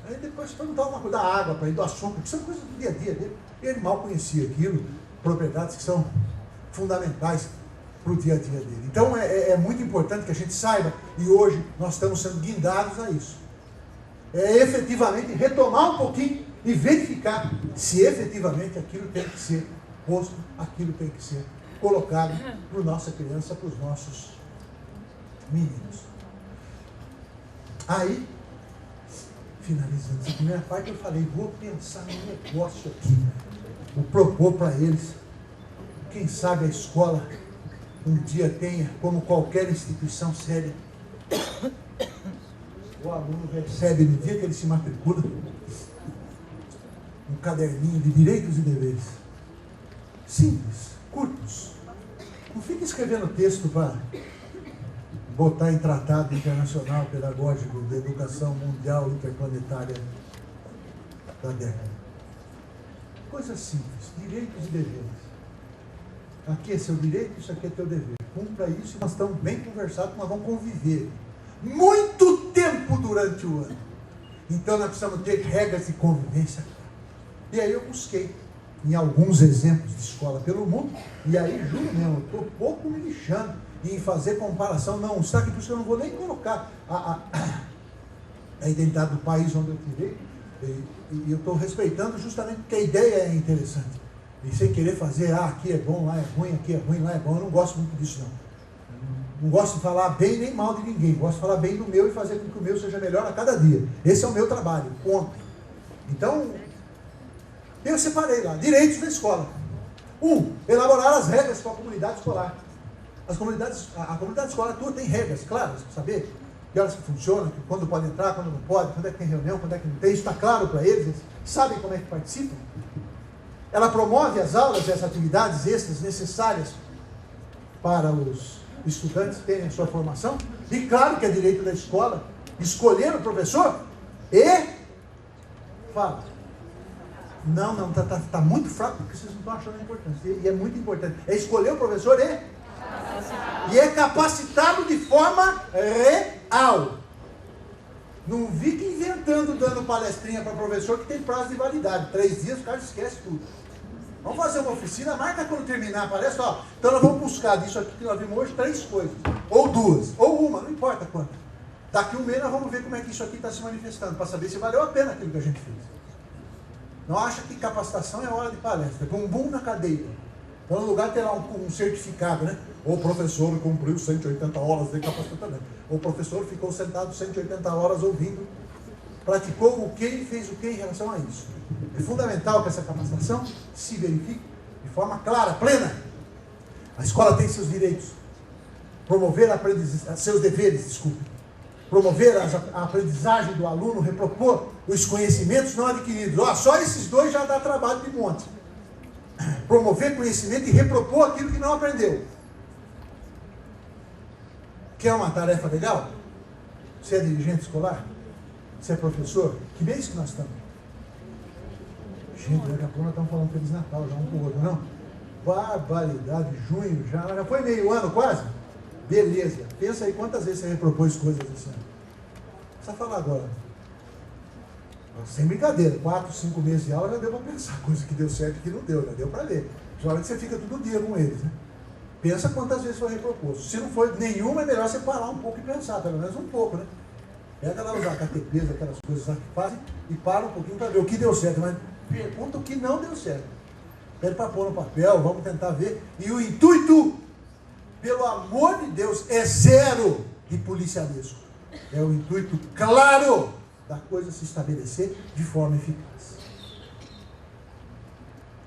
Aí depois perguntava uma coisa da água para ele, do açúcar, que são coisas do dia a dia dele, e ele mal conhecia aquilo, propriedades que são fundamentais para o dia a dia dele. Então é muito importante que a gente saiba, e hoje nós estamos sendo guindados a isso. É efetivamente retomar um pouquinho e verificar se efetivamente aquilo tem que ser posto, aquilo tem que ser colocado para a nossa criança, para os nossos meninos. Aí, finalizando essa primeira parte, eu falei, vou pensar num negócio aqui, vou propor para eles, quem sabe a escola um dia tenha, como qualquer instituição séria, o aluno recebe no dia que ele se matricula um caderninho de direitos e deveres. Simples, curtos. Não fique escrevendo texto para botar em tratado internacional pedagógico de educação mundial interplanetária da década. Coisas simples, direitos e deveres. Aqui é seu direito, isso aqui é teu dever. Cumpra isso e nós estamos bem conversados, nós vamos conviver muito tempo durante o ano. Então nós precisamos ter regras de convivência. E aí eu busquei em alguns exemplos de escola pelo mundo, e aí juro mesmo, eu estou pouco me lixando em fazer comparação, não, sabe que por isso eu não vou nem colocar a identidade do país onde eu tirei, e eu estou respeitando justamente porque a ideia é interessante, e sem querer fazer, aqui é bom, lá é ruim, aqui é ruim, lá é bom, eu não gosto muito disso não gosto de falar bem nem mal de ninguém, gosto de falar bem do meu e fazer com que o meu seja melhor a cada dia, esse é o meu trabalho, ponto. Então, eu separei lá, direitos da escola. 1, elaborar as regras para a comunidade escolar. A comunidade escolar tua tem regras claras, para saber que horas que funcionam, quando pode entrar, quando não pode, quando é que tem reunião, quando é que não tem, isso está claro para eles sabem como é que participam. Ela promove as aulas e as atividades extras necessárias para os estudantes terem a sua formação. E claro que é direito da escola escolher o professor e fala. Não, está muito fraco, porque vocês não estão achando importante. E é muito importante. É escolher o professor e é capacitado de forma real. Não fica inventando, dando palestrinha para professor que tem prazo de validade. 3 dias o cara esquece tudo. Vamos fazer uma oficina, marca quando terminar a palestra, ó. Então nós vamos buscar disso aqui que nós vimos hoje 3 coisas. Ou 2, ou uma, não importa quanto. Daqui um mês nós vamos ver como é que isso aqui está se manifestando, para saber se valeu a pena aquilo que a gente fez. Não acha que capacitação é hora de palestra, bumbum na cadeira. Então no lugar ter lá um certificado, né? Ou o professor cumpriu 180 horas de capacitação. Ou o professor ficou sentado 180 horas ouvindo, praticou o que e fez o que em relação a isso. É fundamental que essa capacitação se verifique de forma clara, plena. A escola tem seus direitos. Promover seus deveres, desculpe. Promover a aprendizagem do aluno, repropor os conhecimentos não adquiridos. Ó, só esses 2 já dá trabalho de monte. Promover conhecimento e repropor aquilo que não aprendeu. Quer uma tarefa legal? Você é dirigente escolar? Você é professor? Que mês que nós estamos? Gente, daqui a pouco nós estamos falando Feliz Natal, já um pro outro, não? Barbaridade, junho, já foi meio ano quase? Beleza. Pensa aí quantas vezes você repropôs coisas esse ano. Precisa falar agora. Sem brincadeira, 4, 5 meses de aula já deu para pensar coisa que deu certo e que não deu, já deu para ler. Já hora que você fica todo dia com eles, né? Pensa quantas vezes foi reproposto. Se não foi nenhuma, é melhor você parar um pouco e pensar, pelo menos um pouco, né? Pega lá os HTPs, aquelas coisas lá que fazem, e para um pouquinho para ver o que deu certo, mas pergunta o que não deu certo. Pede para pôr no papel, vamos tentar ver. E o intuito, pelo amor de Deus, é 0 de policialismo. É o intuito claro da coisa se estabelecer de forma eficaz.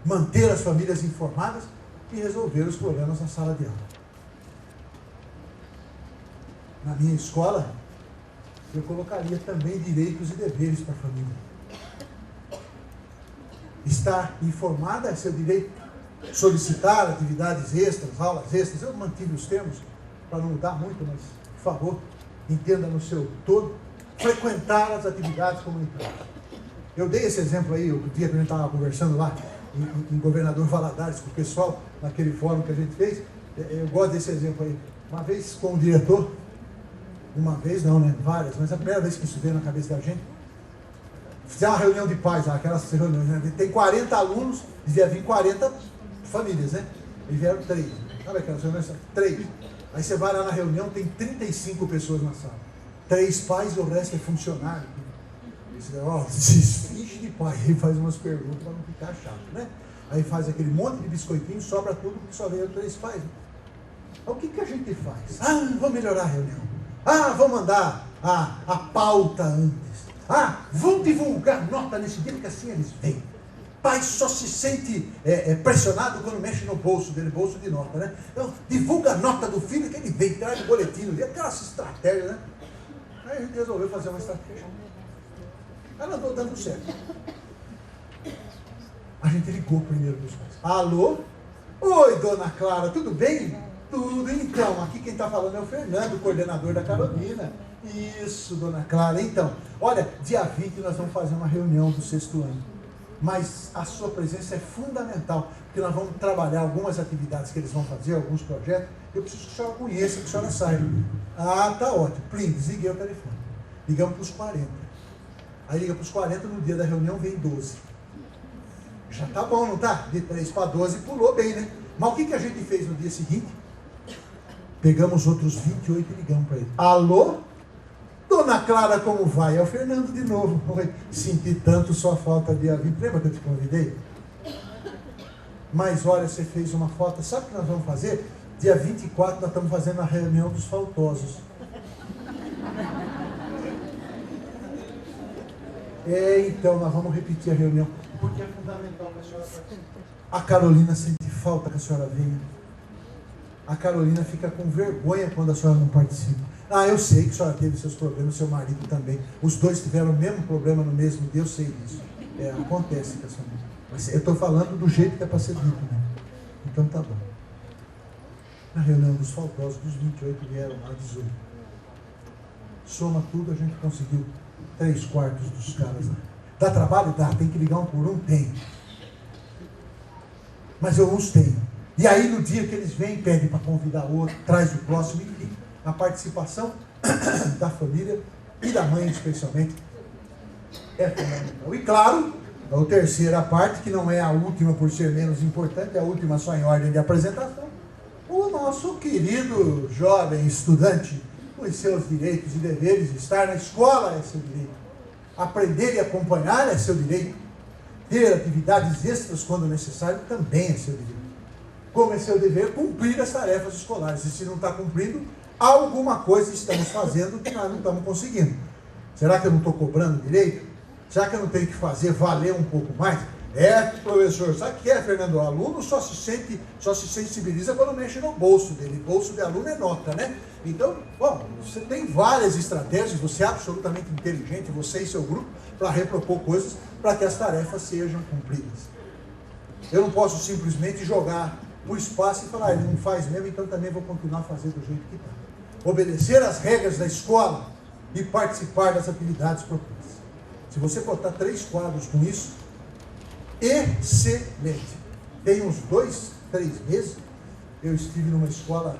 Manter as famílias informadas e resolver os problemas na sala de aula. Na minha escola, eu colocaria também direitos e deveres para a família. Estar informada é seu direito. Solicitar atividades extras, aulas extras. Eu mantive os termos para não mudar muito, mas, por favor, entenda no seu todo. Frequentar as atividades comunitárias. Eu dei esse exemplo aí, o dia que a gente estava conversando lá, em Governador Valadares, com o pessoal, naquele fórum que a gente fez. Eu gosto desse exemplo aí. Uma vez com o diretor, uma vez não, né? Várias, mas a primeira vez que isso veio na cabeça da gente, fizeram uma reunião de pais, aquelas reuniões, né? Tem 40 alunos, devia vir 40 famílias, né? E vieram 3. Sabe aquelas reuniões? 3. Aí você vai lá na reunião, tem 35 pessoas na sala. 3 pais e o resto é funcionário. Desfinge de pai, aí faz umas perguntas para não ficar chato, né? Aí faz aquele monte de biscoitinho, sobra tudo, porque só veio 3 pais. Né? Então, o que a gente faz? Vamos melhorar a reunião. Vamos mandar a pauta antes. Vamos divulgar nota nesse dia, porque assim eles vêm. Pai só se sente pressionado quando mexe no bolso dele, bolso de nota, né? Então, divulga a nota do filho que ele vem, traz o boletim, aquelas estratégias, né? Aí a gente resolveu fazer uma estratégia. Ela andou dando certo. A gente ligou primeiro para os pais. Alô? Oi, dona Clara, tudo bem? Tudo. Então, aqui quem está falando é o Fernando, coordenador da Carolina. Isso, dona Clara. Então, olha, dia 20 nós vamos fazer uma reunião do 6º ano. Mas a sua presença é fundamental, porque nós vamos trabalhar algumas atividades que eles vão fazer, alguns projetos. Eu preciso que a senhora conheça, que a senhora saiba. Tá ótimo. Plim, desliguei o telefone. Ligamos para os 40. Aí liga para os 40, no dia da reunião vem 12. Já tá bom, não tá? De 3 para 12 pulou bem, né? Mas o que a gente fez no dia seguinte? Pegamos outros 28 e ligamos para ele. Alô? Dona Clara, como vai? É o Fernando de novo. Senti tanto sua falta de aviso. Lembra que eu te convidei? Mas olha, você fez uma falta. Sabe o que nós vamos fazer? Dia 24 nós estamos fazendo a reunião dos faltosos. Então nós vamos repetir a reunião. Porque é fundamental que a senhora participe. A Carolina sente falta que a senhora venha. A Carolina fica com vergonha quando a senhora não participa. Eu sei que a senhora teve seus problemas, seu marido também. Os 2 tiveram o mesmo problema no mesmo dia, eu sei disso. Acontece com a senhora. Mas eu estou falando do jeito que é para ser dito, né? Então tá bom. Na reunião dos faltosos, dos 28 vieram lá 18. Soma tudo, a gente conseguiu 3/4 dos caras lá. Dá trabalho? Dá. Tem que ligar um por um? Tem. Mas eu uns tenho. E aí no dia que eles vêm, pedem para convidar outro, traz o próximo, enfim. A participação da família e da mãe especialmente, é fundamental. E claro, a terceira parte, que não é a última por ser menos importante, é a última só em ordem de apresentação, o nosso querido jovem estudante, com os seus direitos e deveres, estar na escola é seu direito, aprender e acompanhar é seu direito, ter atividades extras quando necessário também é seu direito. Como é seu dever cumprir as tarefas escolares, e se não está cumprindo, alguma coisa estamos fazendo que nós não estamos conseguindo. Será que eu não estou cobrando direito? Será que eu não tenho que fazer valer um pouco mais? Professor, sabe o que é, Fernando? O aluno só se sensibiliza quando mexe no bolso dele. Bolso de aluno é nota, né? Então, bom, você tem várias estratégias, você é absolutamente inteligente, você e seu grupo, para repropor coisas para que as tarefas sejam cumpridas. Eu não posso simplesmente jogar o espaço e falar, ele não faz mesmo, então também vou continuar fazendo do jeito que está. Obedecer às regras da escola e participar das atividades propostas. Se você botar 3 quadros com isso, excelente. Tem uns 2, 3 meses, eu estive numa escola,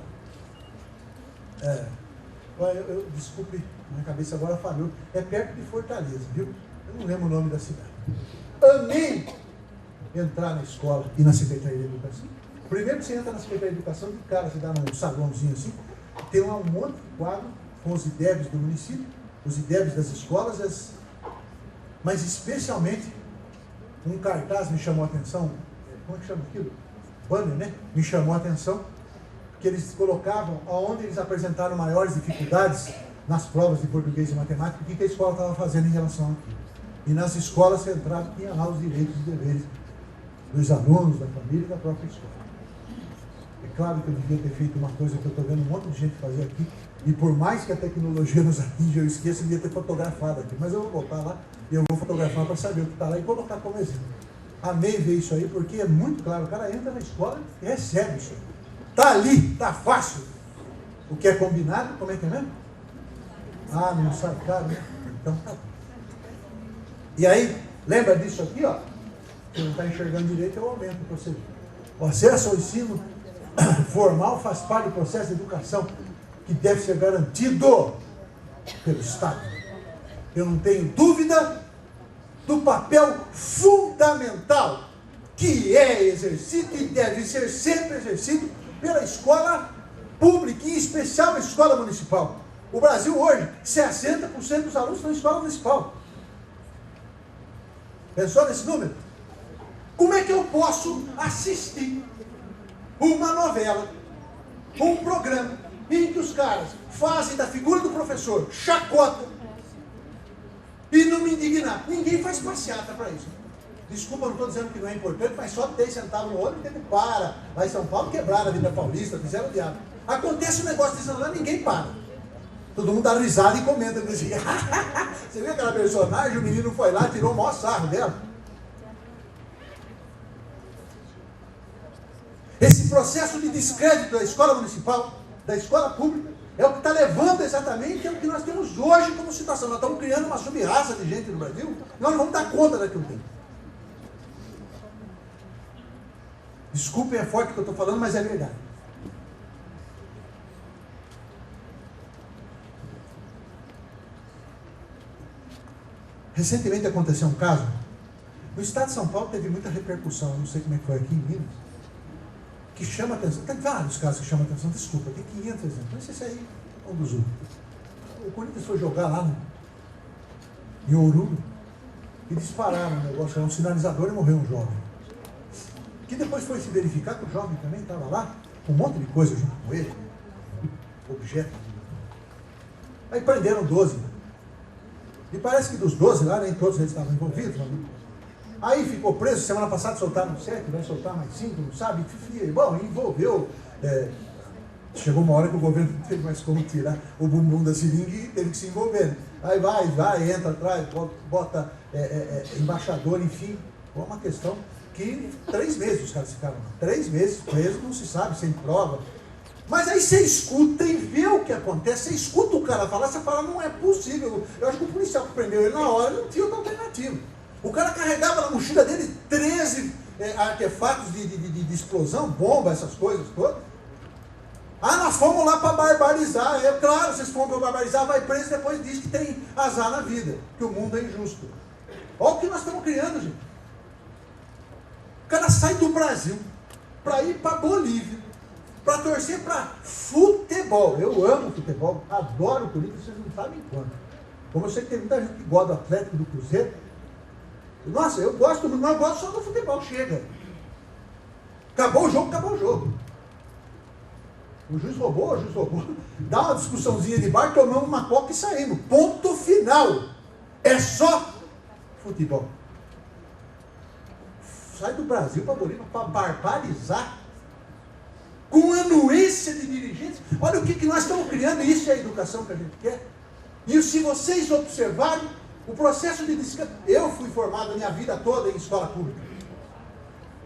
desculpe, minha cabeça agora falhou, é perto de Fortaleza, viu? Eu não lembro o nome da cidade. Amei entrar na escola e na Secretaria de Educação. Primeiro que você entra na Secretaria de Educação, de cara, você dá num salãozinho assim, tem um monte de quadro com os IDEBs do município, os IDEBs das escolas, mas especialmente um cartaz me chamou a atenção, como é que chama aquilo? Banner, né? Me chamou a atenção, que eles colocavam aonde eles apresentaram maiores dificuldades nas provas de português e matemática, o que a escola estava fazendo em relação àquilo. E nas escolas centrais tinha lá os direitos e deveres dos alunos, da família e da própria escola. É claro que eu devia ter feito uma coisa que eu estou vendo um monte de gente fazer aqui, e por mais que a tecnologia nos atinja, eu esqueço, eu devia ter fotografado aqui, mas eu vou voltar lá e eu vou fotografar para saber o que está lá e colocar como exemplo. Amei ver isso aí, porque é muito claro, o cara entra na escola e recebe isso aí. Está ali, está fácil. O que é combinado, como é que é mesmo? Ah, não sabe, cara, né? Então tá bom. E aí, lembra disso aqui, ó? Se não está enxergando direito, eu aumento para você. O acesso ao ensino formal faz parte do processo de educação que deve ser garantido pelo Estado. Eu não tenho dúvida do papel fundamental que é exercido e deve ser sempre exercido pela escola pública, em especial a escola municipal. O Brasil hoje, 60% dos alunos estão em escola municipal. Pensou nesse número? Como é que eu posso assistir uma novela, um programa, em que os caras fazem da figura do professor chacota e não me indignar? Ninguém faz passeata para isso. Desculpa, eu não estou dizendo que não é importante, mas só 10 centavos no olho e tempo para. Lá em São Paulo quebraram a Avenida Paulista, fizeram o diabo. Acontece um negócio desse lá, ninguém para. Todo mundo dá risada e comenta. Assim, você viu aquela personagem, o menino foi lá, tirou o maior sarro dela. Esse processo de descrédito da escola municipal, da escola pública, é o que está levando exatamente ao que nós temos hoje como situação. Nós estamos criando uma sub-raça de gente no Brasil, nós não vamos dar conta daquilo que tem. Desculpem, é forte o que eu estou falando, mas é verdade. Recentemente aconteceu um caso, no estado de São Paulo teve muita repercussão, eu não sei como é que foi aqui em Minas, que chama atenção, tem vários casos que chamam atenção, desculpa, tem 500 exemplos, mas esse aí é um dos últimos. O Corinthians foi jogar lá em Ouro e dispararam um negócio, era um sinalizador e morreu um jovem. Que depois foi se verificar que o jovem também estava lá, com um monte de coisa junto com ele, objeto. Aí prenderam 12. E parece que dos 12 lá, nem todos eles estavam envolvidos. Aí ficou preso, semana passada soltaram 7, vai soltar mais 5, não sabe? Bom, envolveu. Chegou uma hora que o governo não teve mais como tirar o bumbum da seringa e teve que se envolver. Aí vai, entra atrás, bota embaixador, enfim. Foi uma questão que 3 meses os caras ficaram lá. 3 meses presos, não se sabe, sem prova. Mas aí você escuta e vê o que acontece, você escuta o cara falar, você fala, não é possível. Eu acho que o policial que prendeu ele na hora não tinha outra alternativa. O cara carregava na mochila dele 13 artefatos de explosão, bomba, essas coisas todas. Ah, nós fomos lá para barbarizar. É claro, vocês foram para barbarizar, vai preso, depois diz que tem azar na vida, que o mundo é injusto. Olha o que nós estamos criando, gente. O cara sai do Brasil para ir para Bolívia, para torcer para futebol. Eu amo futebol, adoro o Corinthians, vocês não sabem quanto. Como eu sei que tem muita gente que gosta do Atlético, do Cruzeiro. Nossa, eu gosto, mas eu gosto só do futebol, chega. Acabou o jogo, acabou o jogo. O juiz roubou, dá uma discussãozinha de bar, tomamos uma coca e saímos. Ponto final. É só futebol. Sai do Brasil para Bolívia para barbarizar com anuência de dirigentes. Olha o que nós estamos criando, isso é a educação que a gente quer. E se vocês observarem o processo de disciplina, eu fui formado a minha vida toda em escola pública.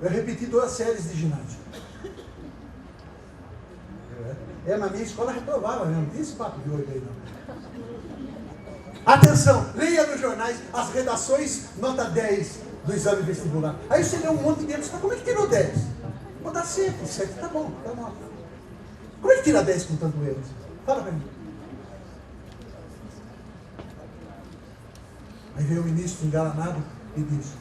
Eu repeti 2 séries de ginásio. Mas minha escola reprovava mesmo, não tinha esse papo de hoje aí não. Atenção, leia nos jornais as redações nota 10 do exame vestibular. Aí você lê um monte de erros, como é que tirou 10? Vou dar 7 tá bom, tá bom. Como é que tira 10 com tanto erro? Fala pra mim. Aí veio o ministro engalanado e disse: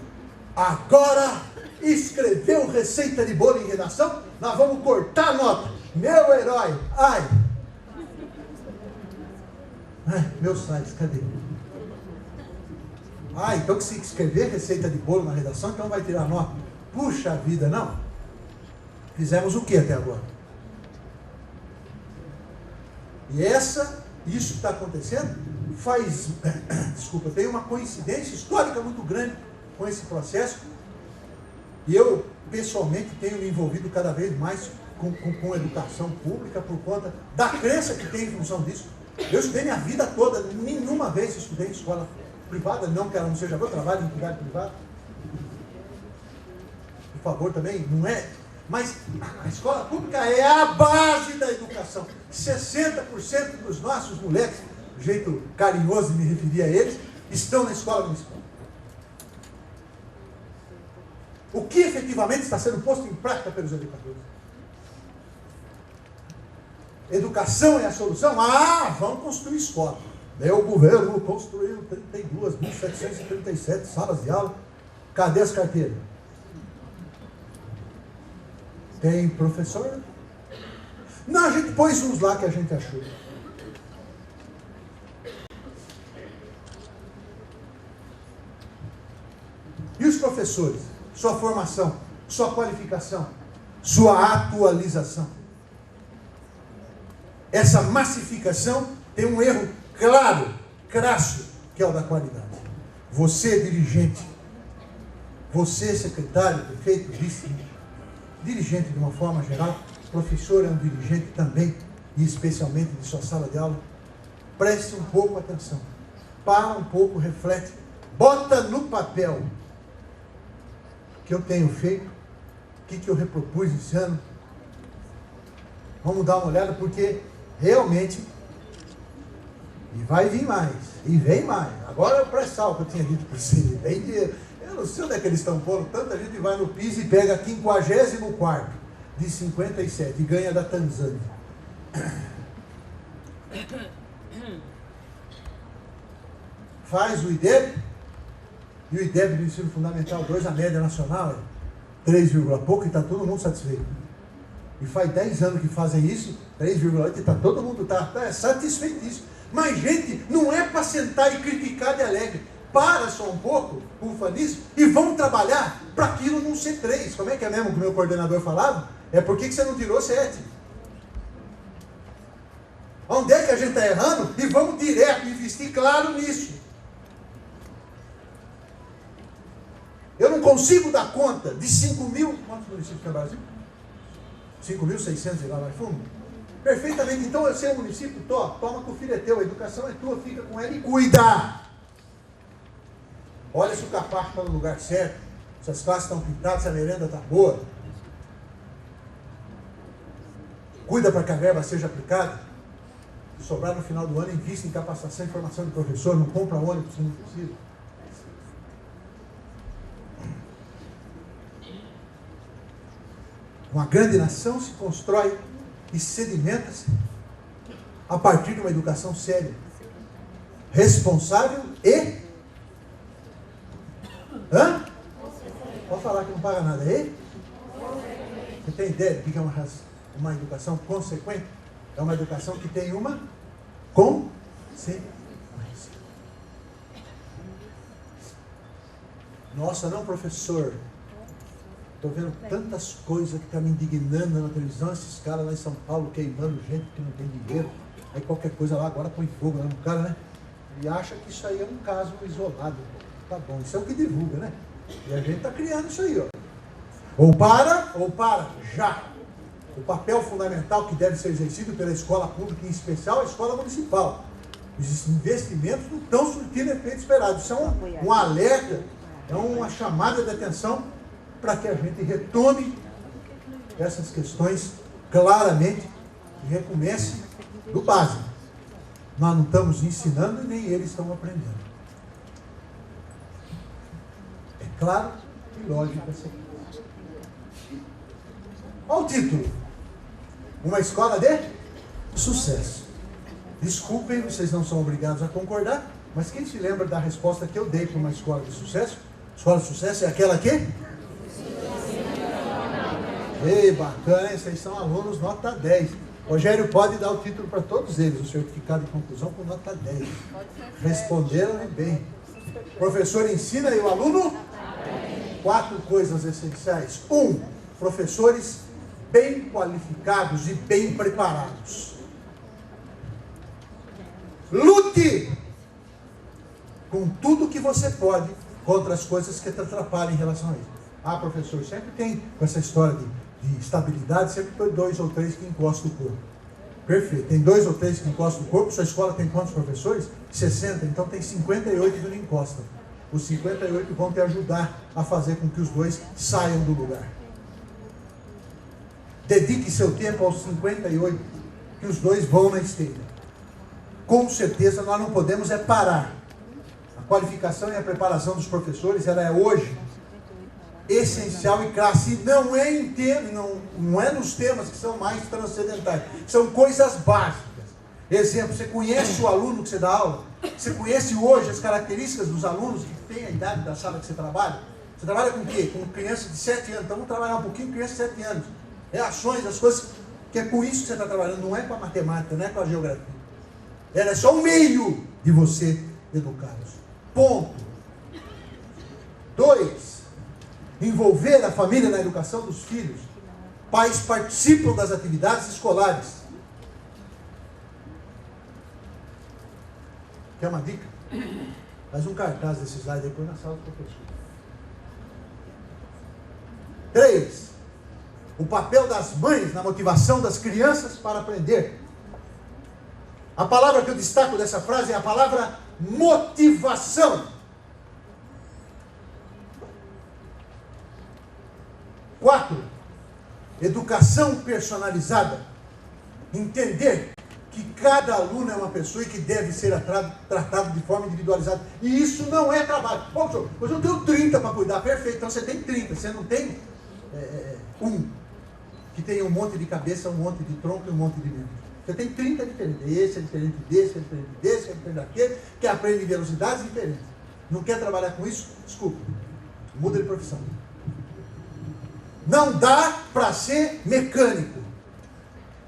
agora escreveu receita de bolo em redação, nós vamos cortar a nota. Meu herói, ai, meus sites, cadê? Então que se escrever receita de bolo na redação, então vai tirar nota. Puxa vida, não. Fizemos o que até agora? E isso que está acontecendo tem uma coincidência histórica muito grande com esse processo. E eu, pessoalmente, tenho me envolvido cada vez mais com educação pública por conta da crença que tem em função disso. Eu estudei minha vida toda, nenhuma vez estudei em escola privada, não que ela não seja boa, eu trabalho em entidade privada. Por favor, também, não é. Mas a escola pública é a base da educação. 60% dos nossos moleques, do jeito carinhoso de me referir a eles, estão na escola municipal. O que efetivamente está sendo posto em prática pelos educadores? Educação é a solução? Vamos construir escola. O governo construiu 32.737 salas de aula. Cadê as carteiras? Tem professor? Não, a gente pôs uns lá que a gente achou. E os professores? Sua formação, sua qualificação, sua atualização. Essa massificação tem um erro claro, crasso, que é o da qualidade. Você, dirigente, você, secretário, prefeito, vice, dirigente de uma forma geral, professor é um dirigente também, e especialmente de sua sala de aula, preste um pouco atenção, para um pouco, reflete, bota no papel o que eu tenho feito, o que eu repropus esse ano. Vamos dar uma olhada, porque realmente, e vai vir mais, e vem mais. Agora é o pré-sal que eu tinha dito para você, vem dinheiro. Eu não sei onde é que eles estão pondo, tanta gente vai no PIS e pega 54º de 57 e ganha da Tanzânia. Faz o IDEB, e o IDEB do ensino fundamental 2, a média nacional é 3, pouco, e está todo mundo satisfeito. E faz 10 anos que fazem isso, 3,8, e está todo mundo satisfeitíssimo. Mas, gente, não é para sentar e criticar de alegre. Para só um pouco, ufa nisso, e vamos trabalhar para aquilo não ser 3. Como é que é mesmo que o meu coordenador falava? É por que você não tirou 7? Onde é que a gente está errando? E vamos direto investir claro nisso. Eu não consigo dar conta de 5.000... Quantos municípios tem no Brasil? 5.600 e lá vai fundo? Perfeitamente. Então, você é um município, toma que o filho é teu, a educação é tua, fica com ela e cuida. Olha se o capacho está no lugar certo, se as classes estão pintadas, se a merenda está boa. Cuida para que a verba seja aplicada. Se sobrar no final do ano, invista em capacitação e formação de professor, não compra ônibus se não precisa. Uma grande nação se constrói e sedimenta-se a partir de uma educação séria, responsável e... Hã? Pode falar que não paga nada aí? Você tem ideia do que é uma educação consequente? É uma educação que tem uma consequência. Nossa, não, professor. Estou vendo tantas coisas que estão me indignando na televisão, esses caras lá em São Paulo queimando gente que não tem dinheiro. Aí qualquer coisa lá agora põe fogo lá no cara, né? E acha que isso aí é um caso isolado. Tá bom, isso é o que divulga, né? E a gente está criando isso aí, ó. Ou para, já. O papel fundamental que deve ser exercido pela escola pública, em especial a escola municipal. Os investimentos não estão surtindo efeito esperado. Isso é um alerta, é uma chamada de atenção para que a gente retome essas questões claramente e recomece do básico. Nós não estamos ensinando e nem eles estão aprendendo. É claro e lógico essa coisa. Olha o título. Uma escola de sucesso. Desculpem, vocês não são obrigados a concordar, mas quem se lembra da resposta que eu dei para uma escola de sucesso? Escola de sucesso é aquela que? Ei, bacana, hein? Vocês são alunos nota 10. Rogério pode dar o título para todos eles, o certificado de conclusão com nota 10. Responderam bem. O professor ensina e o aluno? 4 coisas essenciais. 1. Professores bem qualificados e bem preparados. Lute com tudo que você pode contra as coisas que te atrapalham em relação a isso. Ah, professor, sempre tem com essa história de estabilidade, sempre tem 2 ou 3 que encostam o corpo. Perfeito, tem 2 ou 3 que encostam o corpo. Sua escola tem quantos professores? 60, então tem 58 que não encostam. Os 58 vão te ajudar a fazer com que os 2 saiam do lugar. Dedique seu tempo aos 58, que os 2 vão na esteira. Com certeza nós não podemos parar. A qualificação e a preparação dos professores, ela é hoje essencial e classe. E não é nos temas que são mais transcendentais. São coisas básicas. Exemplo, você conhece o aluno que você dá aula? Você conhece hoje as características dos alunos que têm a idade da sala que você trabalha? Você trabalha com o quê? Com criança de 7 anos. Então vamos trabalhar um pouquinho com criança de 7 anos. Reações, as coisas, que é com isso que você está trabalhando, não é com a matemática, não é com a geografia. Ela é só um meio de você educá-los. Ponto. 2. Envolver a família na educação dos filhos. Pais participam das atividades escolares. Quer uma dica? Faz um cartaz desse slide aí, põe na sala do professor. 3. O papel das mães na motivação das crianças para aprender. A palavra que eu destaco dessa frase é a palavra motivação. 4. Educação personalizada. Entender que cada aluno é uma pessoa e que deve ser tratado de forma individualizada. E isso não é trabalho. Bom, senhor, hoje eu tenho 30 para cuidar. Perfeito, então você tem 30. Você não tem que tem um monte de cabeça, um monte de tronco e um monte de membros. Você tem 30 diferentes. Esse é diferente desse, é diferente desse, é diferente daquele, que aprende velocidades diferentes. Não quer trabalhar com isso? Desculpa. Muda de profissão. Não dá para ser mecânico.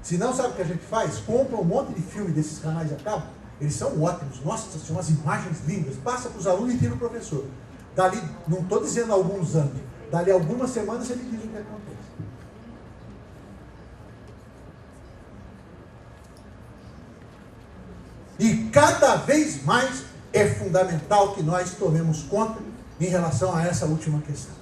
Se não, sabe o que a gente faz? Compra um monte de filme desses canais a cabo. Eles são ótimos. Nossa, são umas imagens lindas. Passa para os alunos e tira o professor. Dali, não estou dizendo alguns anos. Dali algumas semanas ele diz o que acontece. E cada vez mais é fundamental que nós tomemos conta em relação a essa última questão.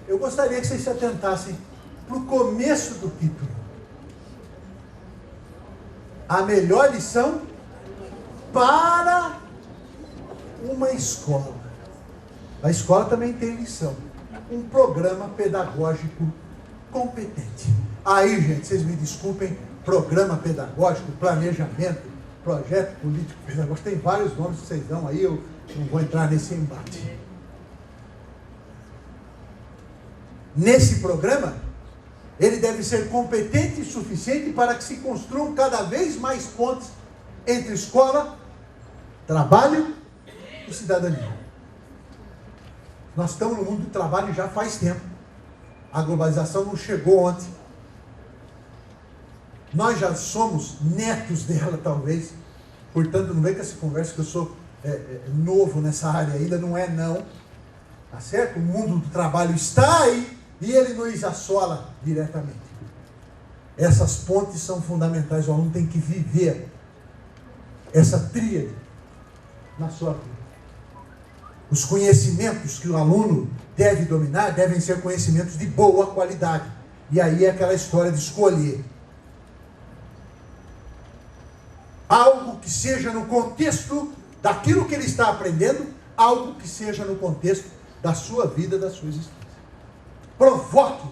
Eu gostaria que vocês se atentassem para o começo do título. A melhor lição para uma escola. A escola também tem lição. Um programa pedagógico competente. Aí, gente, vocês me desculpem, programa pedagógico, planejamento, projeto político pedagógico, tem vários nomes que vocês dão aí, Não vou entrar nesse embate. Nesse programa, ele deve ser competente e suficiente para que se construam cada vez mais pontes entre escola, trabalho e cidadania. Nós estamos no mundo do trabalho já faz tempo. A globalização não chegou ontem. Nós já somos netos dela, talvez. Portanto, não vem com essa conversa que eu sou novo nessa área ainda. Não é não. Tá certo? O mundo do trabalho está aí e ele nos assola diretamente. Essas pontes são fundamentais. O aluno tem que viver essa tríade na sua vida. Os conhecimentos que o aluno deve dominar devem ser conhecimentos de boa qualidade. E aí é aquela história de escolher algo que seja no contexto daquilo que ele está aprendendo, algo que seja no contexto da sua vida, da sua existência. Provoque,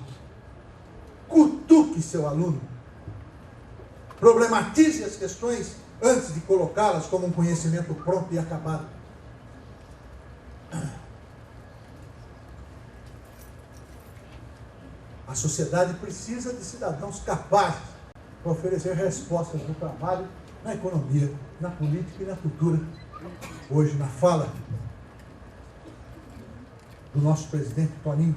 cutuque seu aluno, problematize as questões antes de colocá-las como um conhecimento pronto e acabado. A sociedade precisa de cidadãos capazes para oferecer respostas no trabalho, na economia, na política e na cultura. Hoje, na fala do nosso presidente Toninho,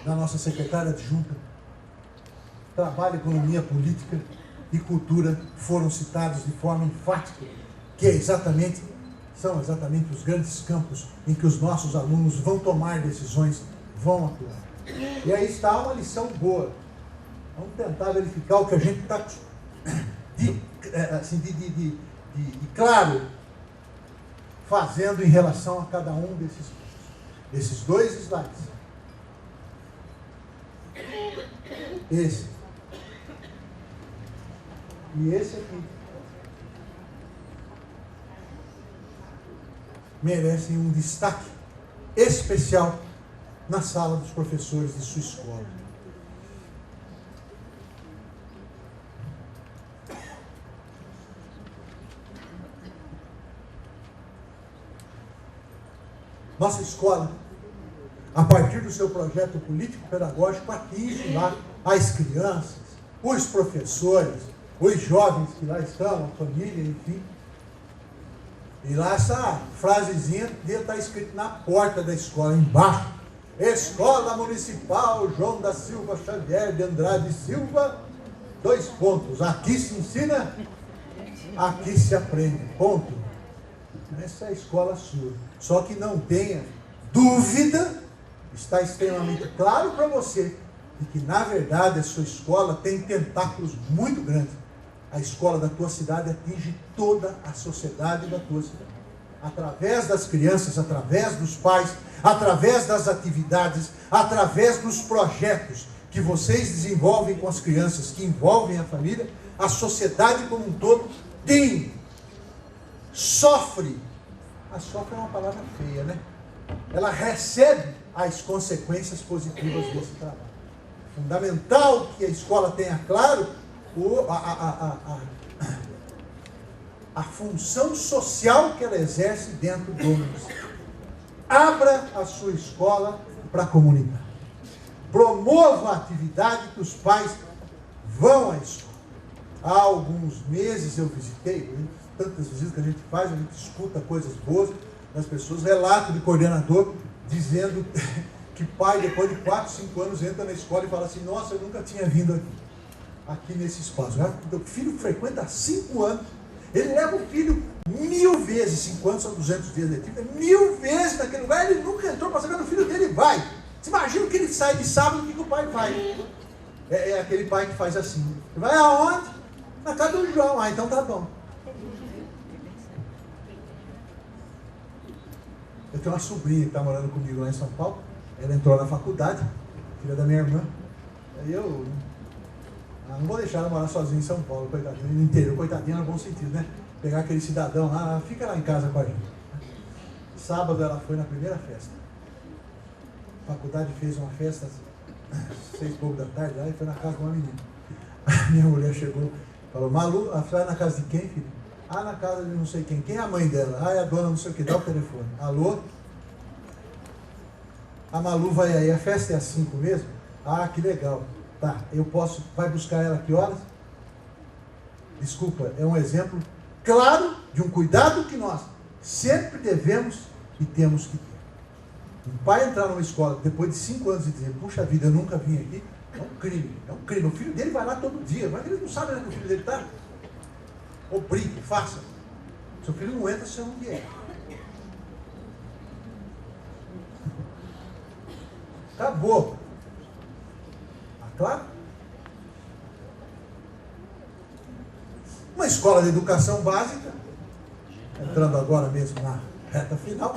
da nossa secretária adjunta, trabalho, economia, política e cultura foram citados de forma enfática, que são exatamente os grandes campos em que os nossos alunos vão tomar decisões, vão atuar. E aí está uma lição boa. Vamos tentar verificar o que a gente está claro fazendo em relação a cada um desses dois slides. Esse. E esse aqui. Merecem um destaque especial na sala dos professores de sua escola. Nossa escola, a partir do seu projeto político-pedagógico, atinge lá as crianças, os professores, os jovens que lá estão, a família, enfim. E lá essa frasezinha devia estar escrita na porta da escola, embaixo. Escola Municipal João da Silva Xavier de Andrade Silva, 2 pontos. Aqui se ensina, aqui se aprende. Ponto. Essa é a escola sua. Só que não tenha dúvida, está extremamente claro para você, de que na verdade a sua escola tem tentáculos muito grandes. A escola da tua cidade atinge toda a sociedade da tua cidade. Através das crianças, através dos pais, através das atividades, através dos projetos que vocês desenvolvem com as crianças, que envolvem a família, a sociedade como um todo sofre é uma palavra feia, né? Ela recebe as consequências positivas desse trabalho. Fundamental que a escola tenha claro a função social que ela exerce dentro do município. Abra a sua escola para a comunidade. Promova a atividade que os pais vão à escola. Há alguns meses eu visitei, tantas visitas que a gente faz, a gente escuta coisas boas das pessoas, relato de coordenador dizendo que pai, depois de 4, 5 anos, entra na escola e fala assim: nossa, eu nunca tinha vindo aqui nesse espaço. O filho frequenta há 5 anos, ele leva o filho 1000 vezes, 5 anos são 200 dias letivo, 1000 vezes naquele lugar, ele nunca entrou para saber onde o filho dele vai. Você imagina que ele sai de sábado, o que o pai faz? É aquele pai que faz assim: vai aonde? Na casa do João. Ah, então tá bom. Eu tenho uma sobrinha que está morando comigo lá em São Paulo. Ela entrou na faculdade, filha da minha irmã. Aí eu não vou deixar ela morar sozinha em São Paulo, coitadinha, no interior, coitadinha no bom sentido, né? Pegar aquele cidadão lá, fica lá em casa com a gente. Sábado ela foi na primeira festa. A faculdade fez uma festa às 6h da tarde lá e foi na casa de uma menina. A minha mulher chegou, falou: Malu, ela vai na casa de quem, filho? Ah, na casa de não sei quem. Quem é a mãe dela? Ah, é a dona não sei o que. Dá o telefone. Alô? A Malu vai aí. A festa é às 5 mesmo? Ah, que legal. Tá, eu posso... Vai buscar ela que horas? Desculpa, é um exemplo claro de um cuidado que nós sempre devemos e temos que ter. Um pai entrar numa escola depois de 5 anos e dizer, puxa vida, eu nunca vim aqui, é um crime, é um crime. O filho dele vai lá todo dia, mas ele não sabe onde é que o filho dele está. Obrigue, faça. Seu filho não entra se você não vier. Acabou. Tá claro? Uma escola de educação básica, entrando agora mesmo na reta final,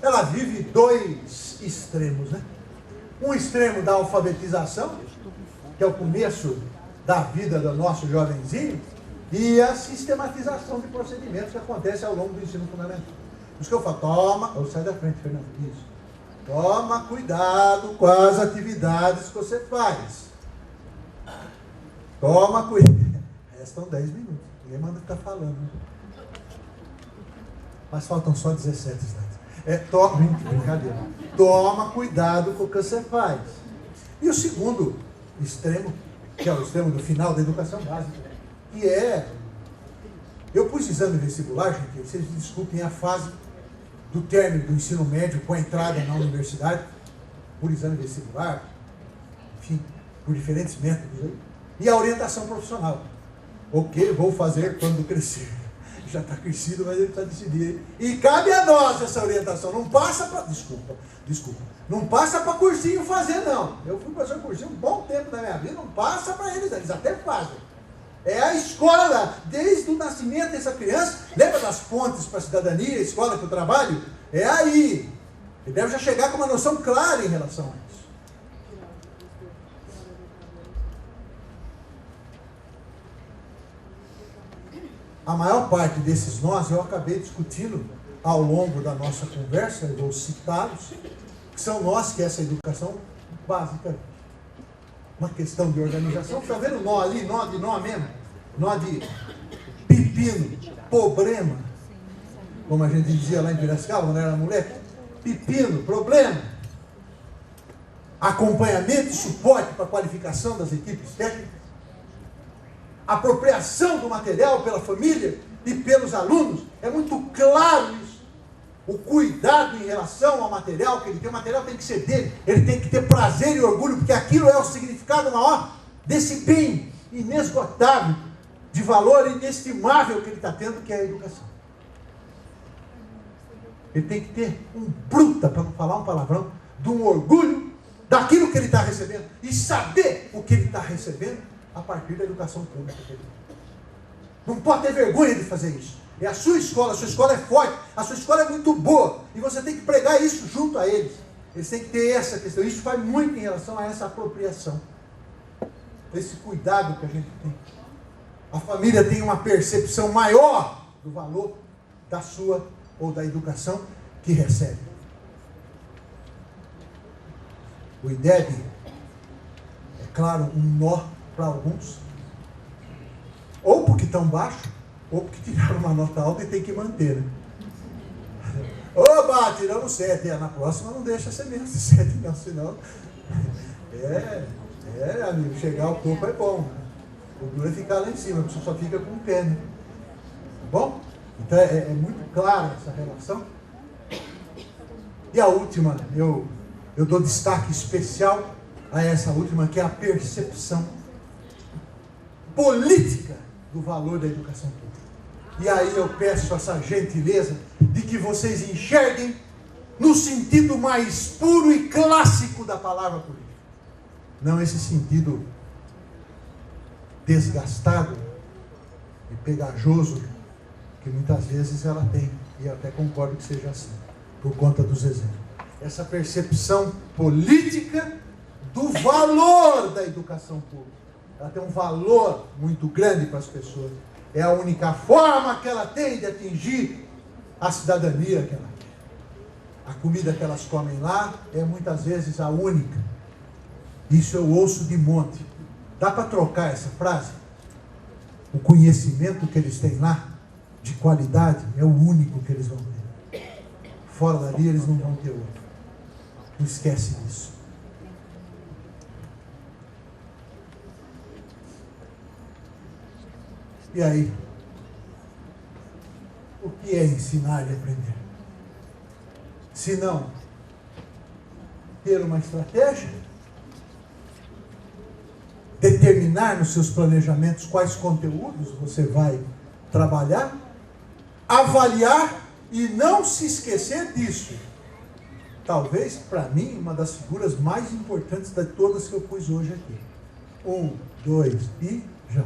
ela vive 2 extremos, né? Um extremo da alfabetização, que é o começo da vida do nosso jovenzinho, e a sistematização de procedimentos que acontece ao longo do ensino fundamental. Por isso que eu falo, toma, sai da frente, Fernando, isso. Toma cuidado com as atividades que você faz. Toma cuidado. Restam 10 minutos. Ninguém manda ficar falando. Mas faltam só 17 slides. Brincadeira. Toma cuidado com o que você faz. E o segundo extremo, que é o extremo do final da educação básica, que é... Eu pus exame vestibular, gente, vocês me desculpem, a fase do término do ensino médio com a entrada na universidade, por exame vestibular, enfim, por diferentes métodos aí, e a orientação profissional. O que vou fazer quando crescer? Já está crescido, mas ele está decidido. E cabe a nós essa orientação. Não passa para... Desculpa. Não passa para cursinho fazer, não. Eu fui professor de cursinho um bom tempo da minha vida, não passa para eles até fazem. É a escola, desde o nascimento dessa criança. Lembra das pontes para a cidadania, a escola que eu trabalho? É aí. Ele deve já chegar com uma noção clara em relação a isso. A maior parte desses nós eu acabei discutindo ao longo da nossa conversa, eu vou citá-los, que são nós que essa educação básica, uma questão de organização. Está vendo o nó ali? Nó de nó mesmo? Nó de pepino, problema, como a gente dizia lá em Piracicaba, quando era moleque. Pepino, problema. Acompanhamento e suporte para a qualificação das equipes técnicas. Apropriação do material pela família e pelos alunos. É muito claro isso. O cuidado em relação ao material que ele tem. O material tem que ser dele. Ele tem que ter prazer e orgulho, porque aquilo é o significado maior desse bem inesgotável, de valor inestimável que ele está tendo, que é a educação. Ele tem que ter um bruta, para não falar um palavrão, de um orgulho daquilo que ele está recebendo e saber o que ele está recebendo a partir da educação pública. Não pode ter vergonha de fazer isso. É a sua escola é forte, a sua escola é muito boa, e você tem que pregar isso junto a eles. Eles têm que ter essa questão. Isso faz muito em relação a essa apropriação, esse cuidado que a gente tem. A família tem uma percepção maior do valor da sua ou da educação que recebe. O IDEB é claro um nó para alguns, ou porque estão baixo, ou porque tiraram uma nota alta e tem que manter, né? Oba, tiramos 7, na próxima não deixa ser menos de 7 não, senão amigo, chegar ao topo é bom, né? O duro é ficar lá em cima, você só fica com o pé, né? Tá bom? Então é muito clara essa relação. E a última, eu dou destaque especial a essa última, que é a percepção política do valor da educação pública. E aí eu peço essa gentileza de que vocês enxerguem no sentido mais puro e clássico da palavra política. Não esse sentido desgastado e pegajoso que muitas vezes ela tem, e eu até concordo que seja assim, por conta dos exemplos. Essa percepção política do valor da educação pública. Ela tem um valor muito grande para as pessoas. É a única forma que ela tem de atingir a cidadania que ela quer. A comida que elas comem lá é muitas vezes a única. Isso eu ouço de monte. Dá para trocar essa frase? o conhecimento que eles têm lá, de qualidade, é o único que eles vão ter. Fora dali eles não vão ter outro. Não esquece disso. E aí? O que é ensinar e aprender? Se não ter uma estratégia, determinar nos seus planejamentos quais conteúdos você vai trabalhar, avaliar e não se esquecer disso. Talvez, para mim, uma das figuras mais importantes de todas que eu pus hoje aqui. 1, 2 e já.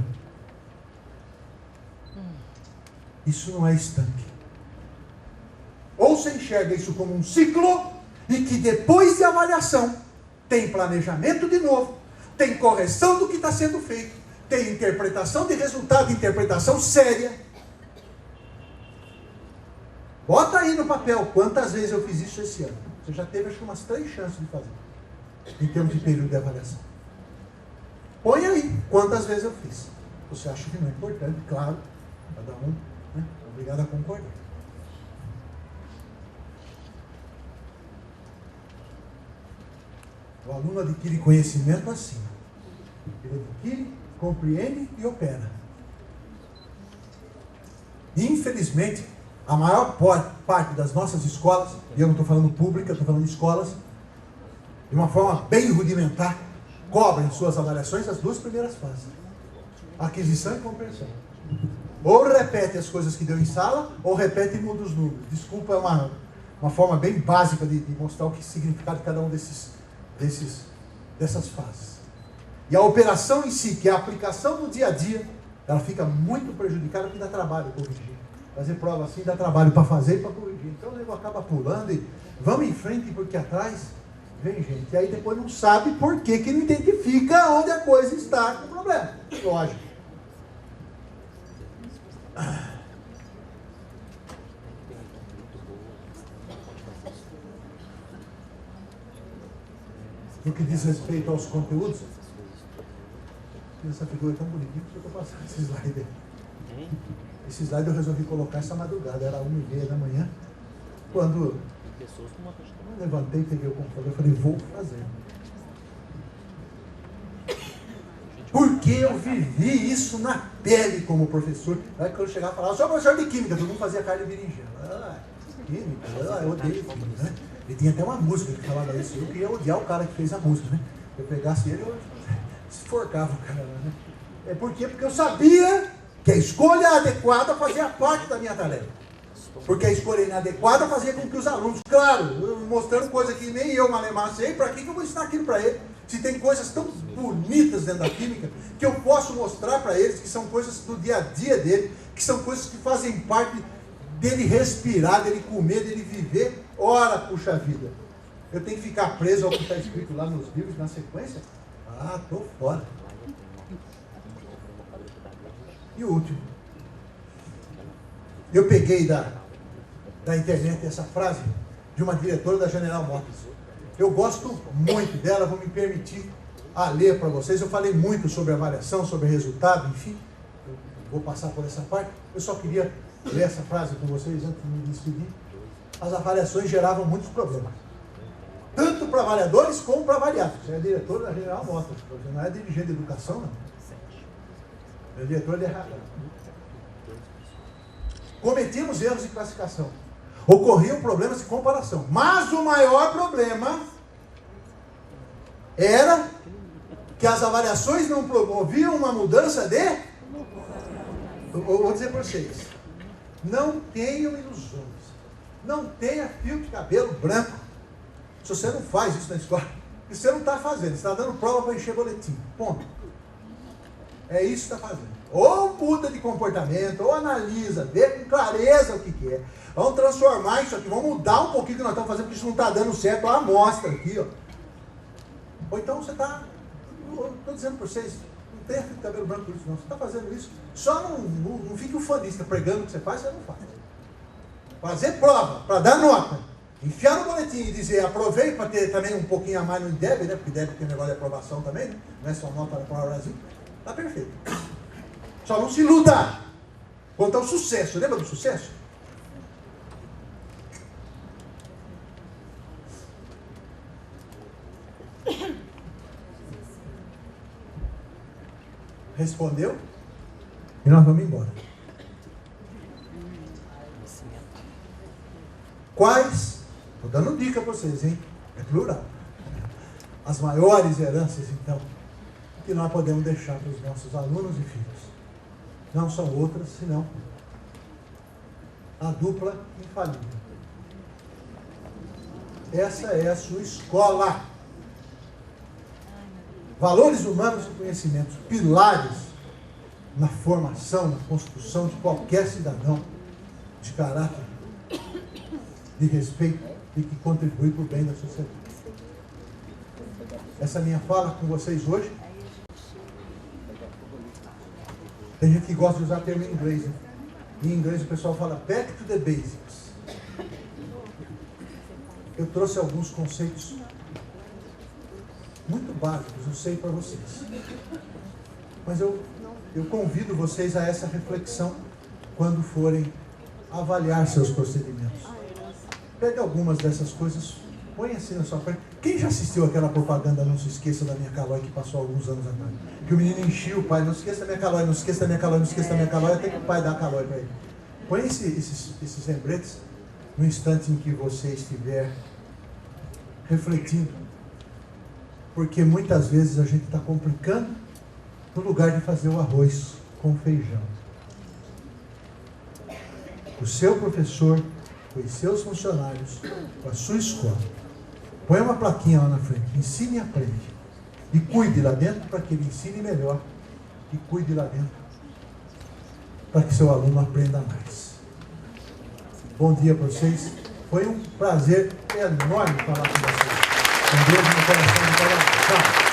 Isso não é estanque. Ou você enxerga isso como um ciclo e que depois de avaliação tem planejamento de novo, tem correção do que está sendo feito, tem interpretação de resultado, interpretação séria. Bota aí no papel quantas vezes eu fiz isso esse ano. Você já teve acho que umas 3 chances de fazer, em termos de período de avaliação. Põe aí quantas vezes eu fiz. Você acha que não é importante, claro, cada um, né? Obrigado a concordar. O aluno adquire conhecimento assim. Ele adquire, compreende e opera. Infelizmente, a maior parte das nossas escolas, e eu não estou falando pública, estou falando de escolas, de uma forma bem rudimentar, cobrem suas avaliações as 2 primeiras fases. Aquisição e compreensão. Ou repete as coisas que deu em sala, ou repete e muda os números. Desculpa, é uma forma bem básica de mostrar o que significado de cada um dessas fases. E a operação em si, que é a aplicação no dia a dia, ela fica muito prejudicada porque dá trabalho corrigir. Fazer prova assim dá trabalho para fazer e para corrigir. Então o nego acaba pulando e vamos em frente porque atrás vem gente. E aí depois não sabe por que não identifica onde a coisa está com o problema. Lógico. No que diz respeito aos conteúdos, essa figura é tão bonitinha que eu estou passando esse slide aí. Esse slide eu resolvi colocar essa madrugada, era 1h30 da manhã, quando eu levantei, peguei o computador e falei, vou fazer. Porque eu vivi isso na pele como professor. Aí quando eu chegava e falava, eu sou professor de química, todo mundo fazia carne de berinjela. Química, eu odeio química, né? E tinha até uma música que falava isso. Eu queria odiar o cara que fez a música, né? Se eu pegasse ele, eu esforcava o cara, né? É por quê? Porque eu sabia que a escolha adequada fazia parte da minha tarefa. Porque a escolha inadequada fazia com que os alunos, claro, mostrando coisa que nem eu malemar sei, para que eu vou ensinar aquilo para ele? Se tem coisas tão bonitas dentro da química, que eu posso mostrar para eles, que são coisas do dia a dia dele, que são coisas que fazem parte dele respirar, dele comer, dele viver. Ora, puxa vida, eu tenho que ficar preso ao que está escrito lá nos livros, na sequência? Ah, tô fora. E o último. Eu peguei da internet essa frase de uma diretora da General Motors. Eu gosto muito dela, vou me permitir a ler para vocês. Eu falei muito sobre avaliação, sobre resultado, enfim. Eu vou passar por essa parte. Eu só queria ler essa frase com vocês antes de me despedir. As avaliações geravam muitos problemas. Tanto para avaliadores como para avaliados. Você é diretor da General Motors, você não é dirigente de educação, não. É diretor de RH. Cometíamos erros de classificação. Ocorriam problemas de comparação. Mas o maior problema era que as avaliações não promoviam uma mudança de... Eu vou dizer para vocês. Não tenham ilusões. Não tenha fio de cabelo branco. Se você não faz isso na escola, você não está fazendo. Você está dando prova para encher boletim. Ponto. É isso que está fazendo. Ou muda de comportamento, ou analisa, vê com clareza o que é. Vamos transformar isso aqui, vamos mudar um pouquinho o que nós estamos fazendo, porque isso não está dando certo. Olha a amostra aqui, ó. Ou então você está, estou dizendo para vocês, não tenha fio de cabelo branco por isso não. Você está fazendo isso, só não fique ufanista, pregando o que você faz, você não faz. Fazer prova, para dar nota, enfiar no boletim e dizer aprovei, para ter também um pouquinho a mais no IDEB, né? Porque IDEB tem negócio de aprovação também, né? Não é só nota para o Brasil. Está perfeito. Só não se luta quanto ao sucesso. Lembra do sucesso? Respondeu? E nós vamos embora. Quais? Estou dando dica para vocês, hein? É plural. As maiores heranças, então, que nós podemos deixar para os nossos alunos e filhos. Não são outras, senão a dupla infalível. Essa é a sua escola. Valores humanos e conhecimentos, pilares na formação, na construção de qualquer cidadão de caráter, de respeito e que contribui para o bem da sociedade. Essa minha fala com vocês hoje, tem gente que gosta de usar termo em inglês, né? Em inglês o pessoal fala back to the basics. Eu trouxe alguns conceitos muito básicos, eu sei para vocês. Mas eu convido vocês a essa reflexão quando forem avaliar seus procedimentos. Pegue algumas dessas coisas, põe assim na sua frente. Quem já assistiu aquela propaganda Não Se Esqueça da Minha Calói que passou alguns anos atrás? Que o menino enchia o pai, não esqueça da minha calói, não esqueça da minha calói, não esqueça da minha calói, até que o pai dá a calói para ele. Põe esses lembretes no instante em que você estiver refletindo. Porque muitas vezes a gente está complicando no lugar de fazer o arroz com feijão. O seu professor, com os seus funcionários, com a sua escola, põe uma plaquinha lá na frente, ensine e aprende. E cuide lá dentro para que ele ensine melhor. E cuide lá dentro para que seu aluno aprenda mais. Bom dia para vocês. Foi um prazer enorme falar com vocês. Com Deus no coração de cada um. Tchau.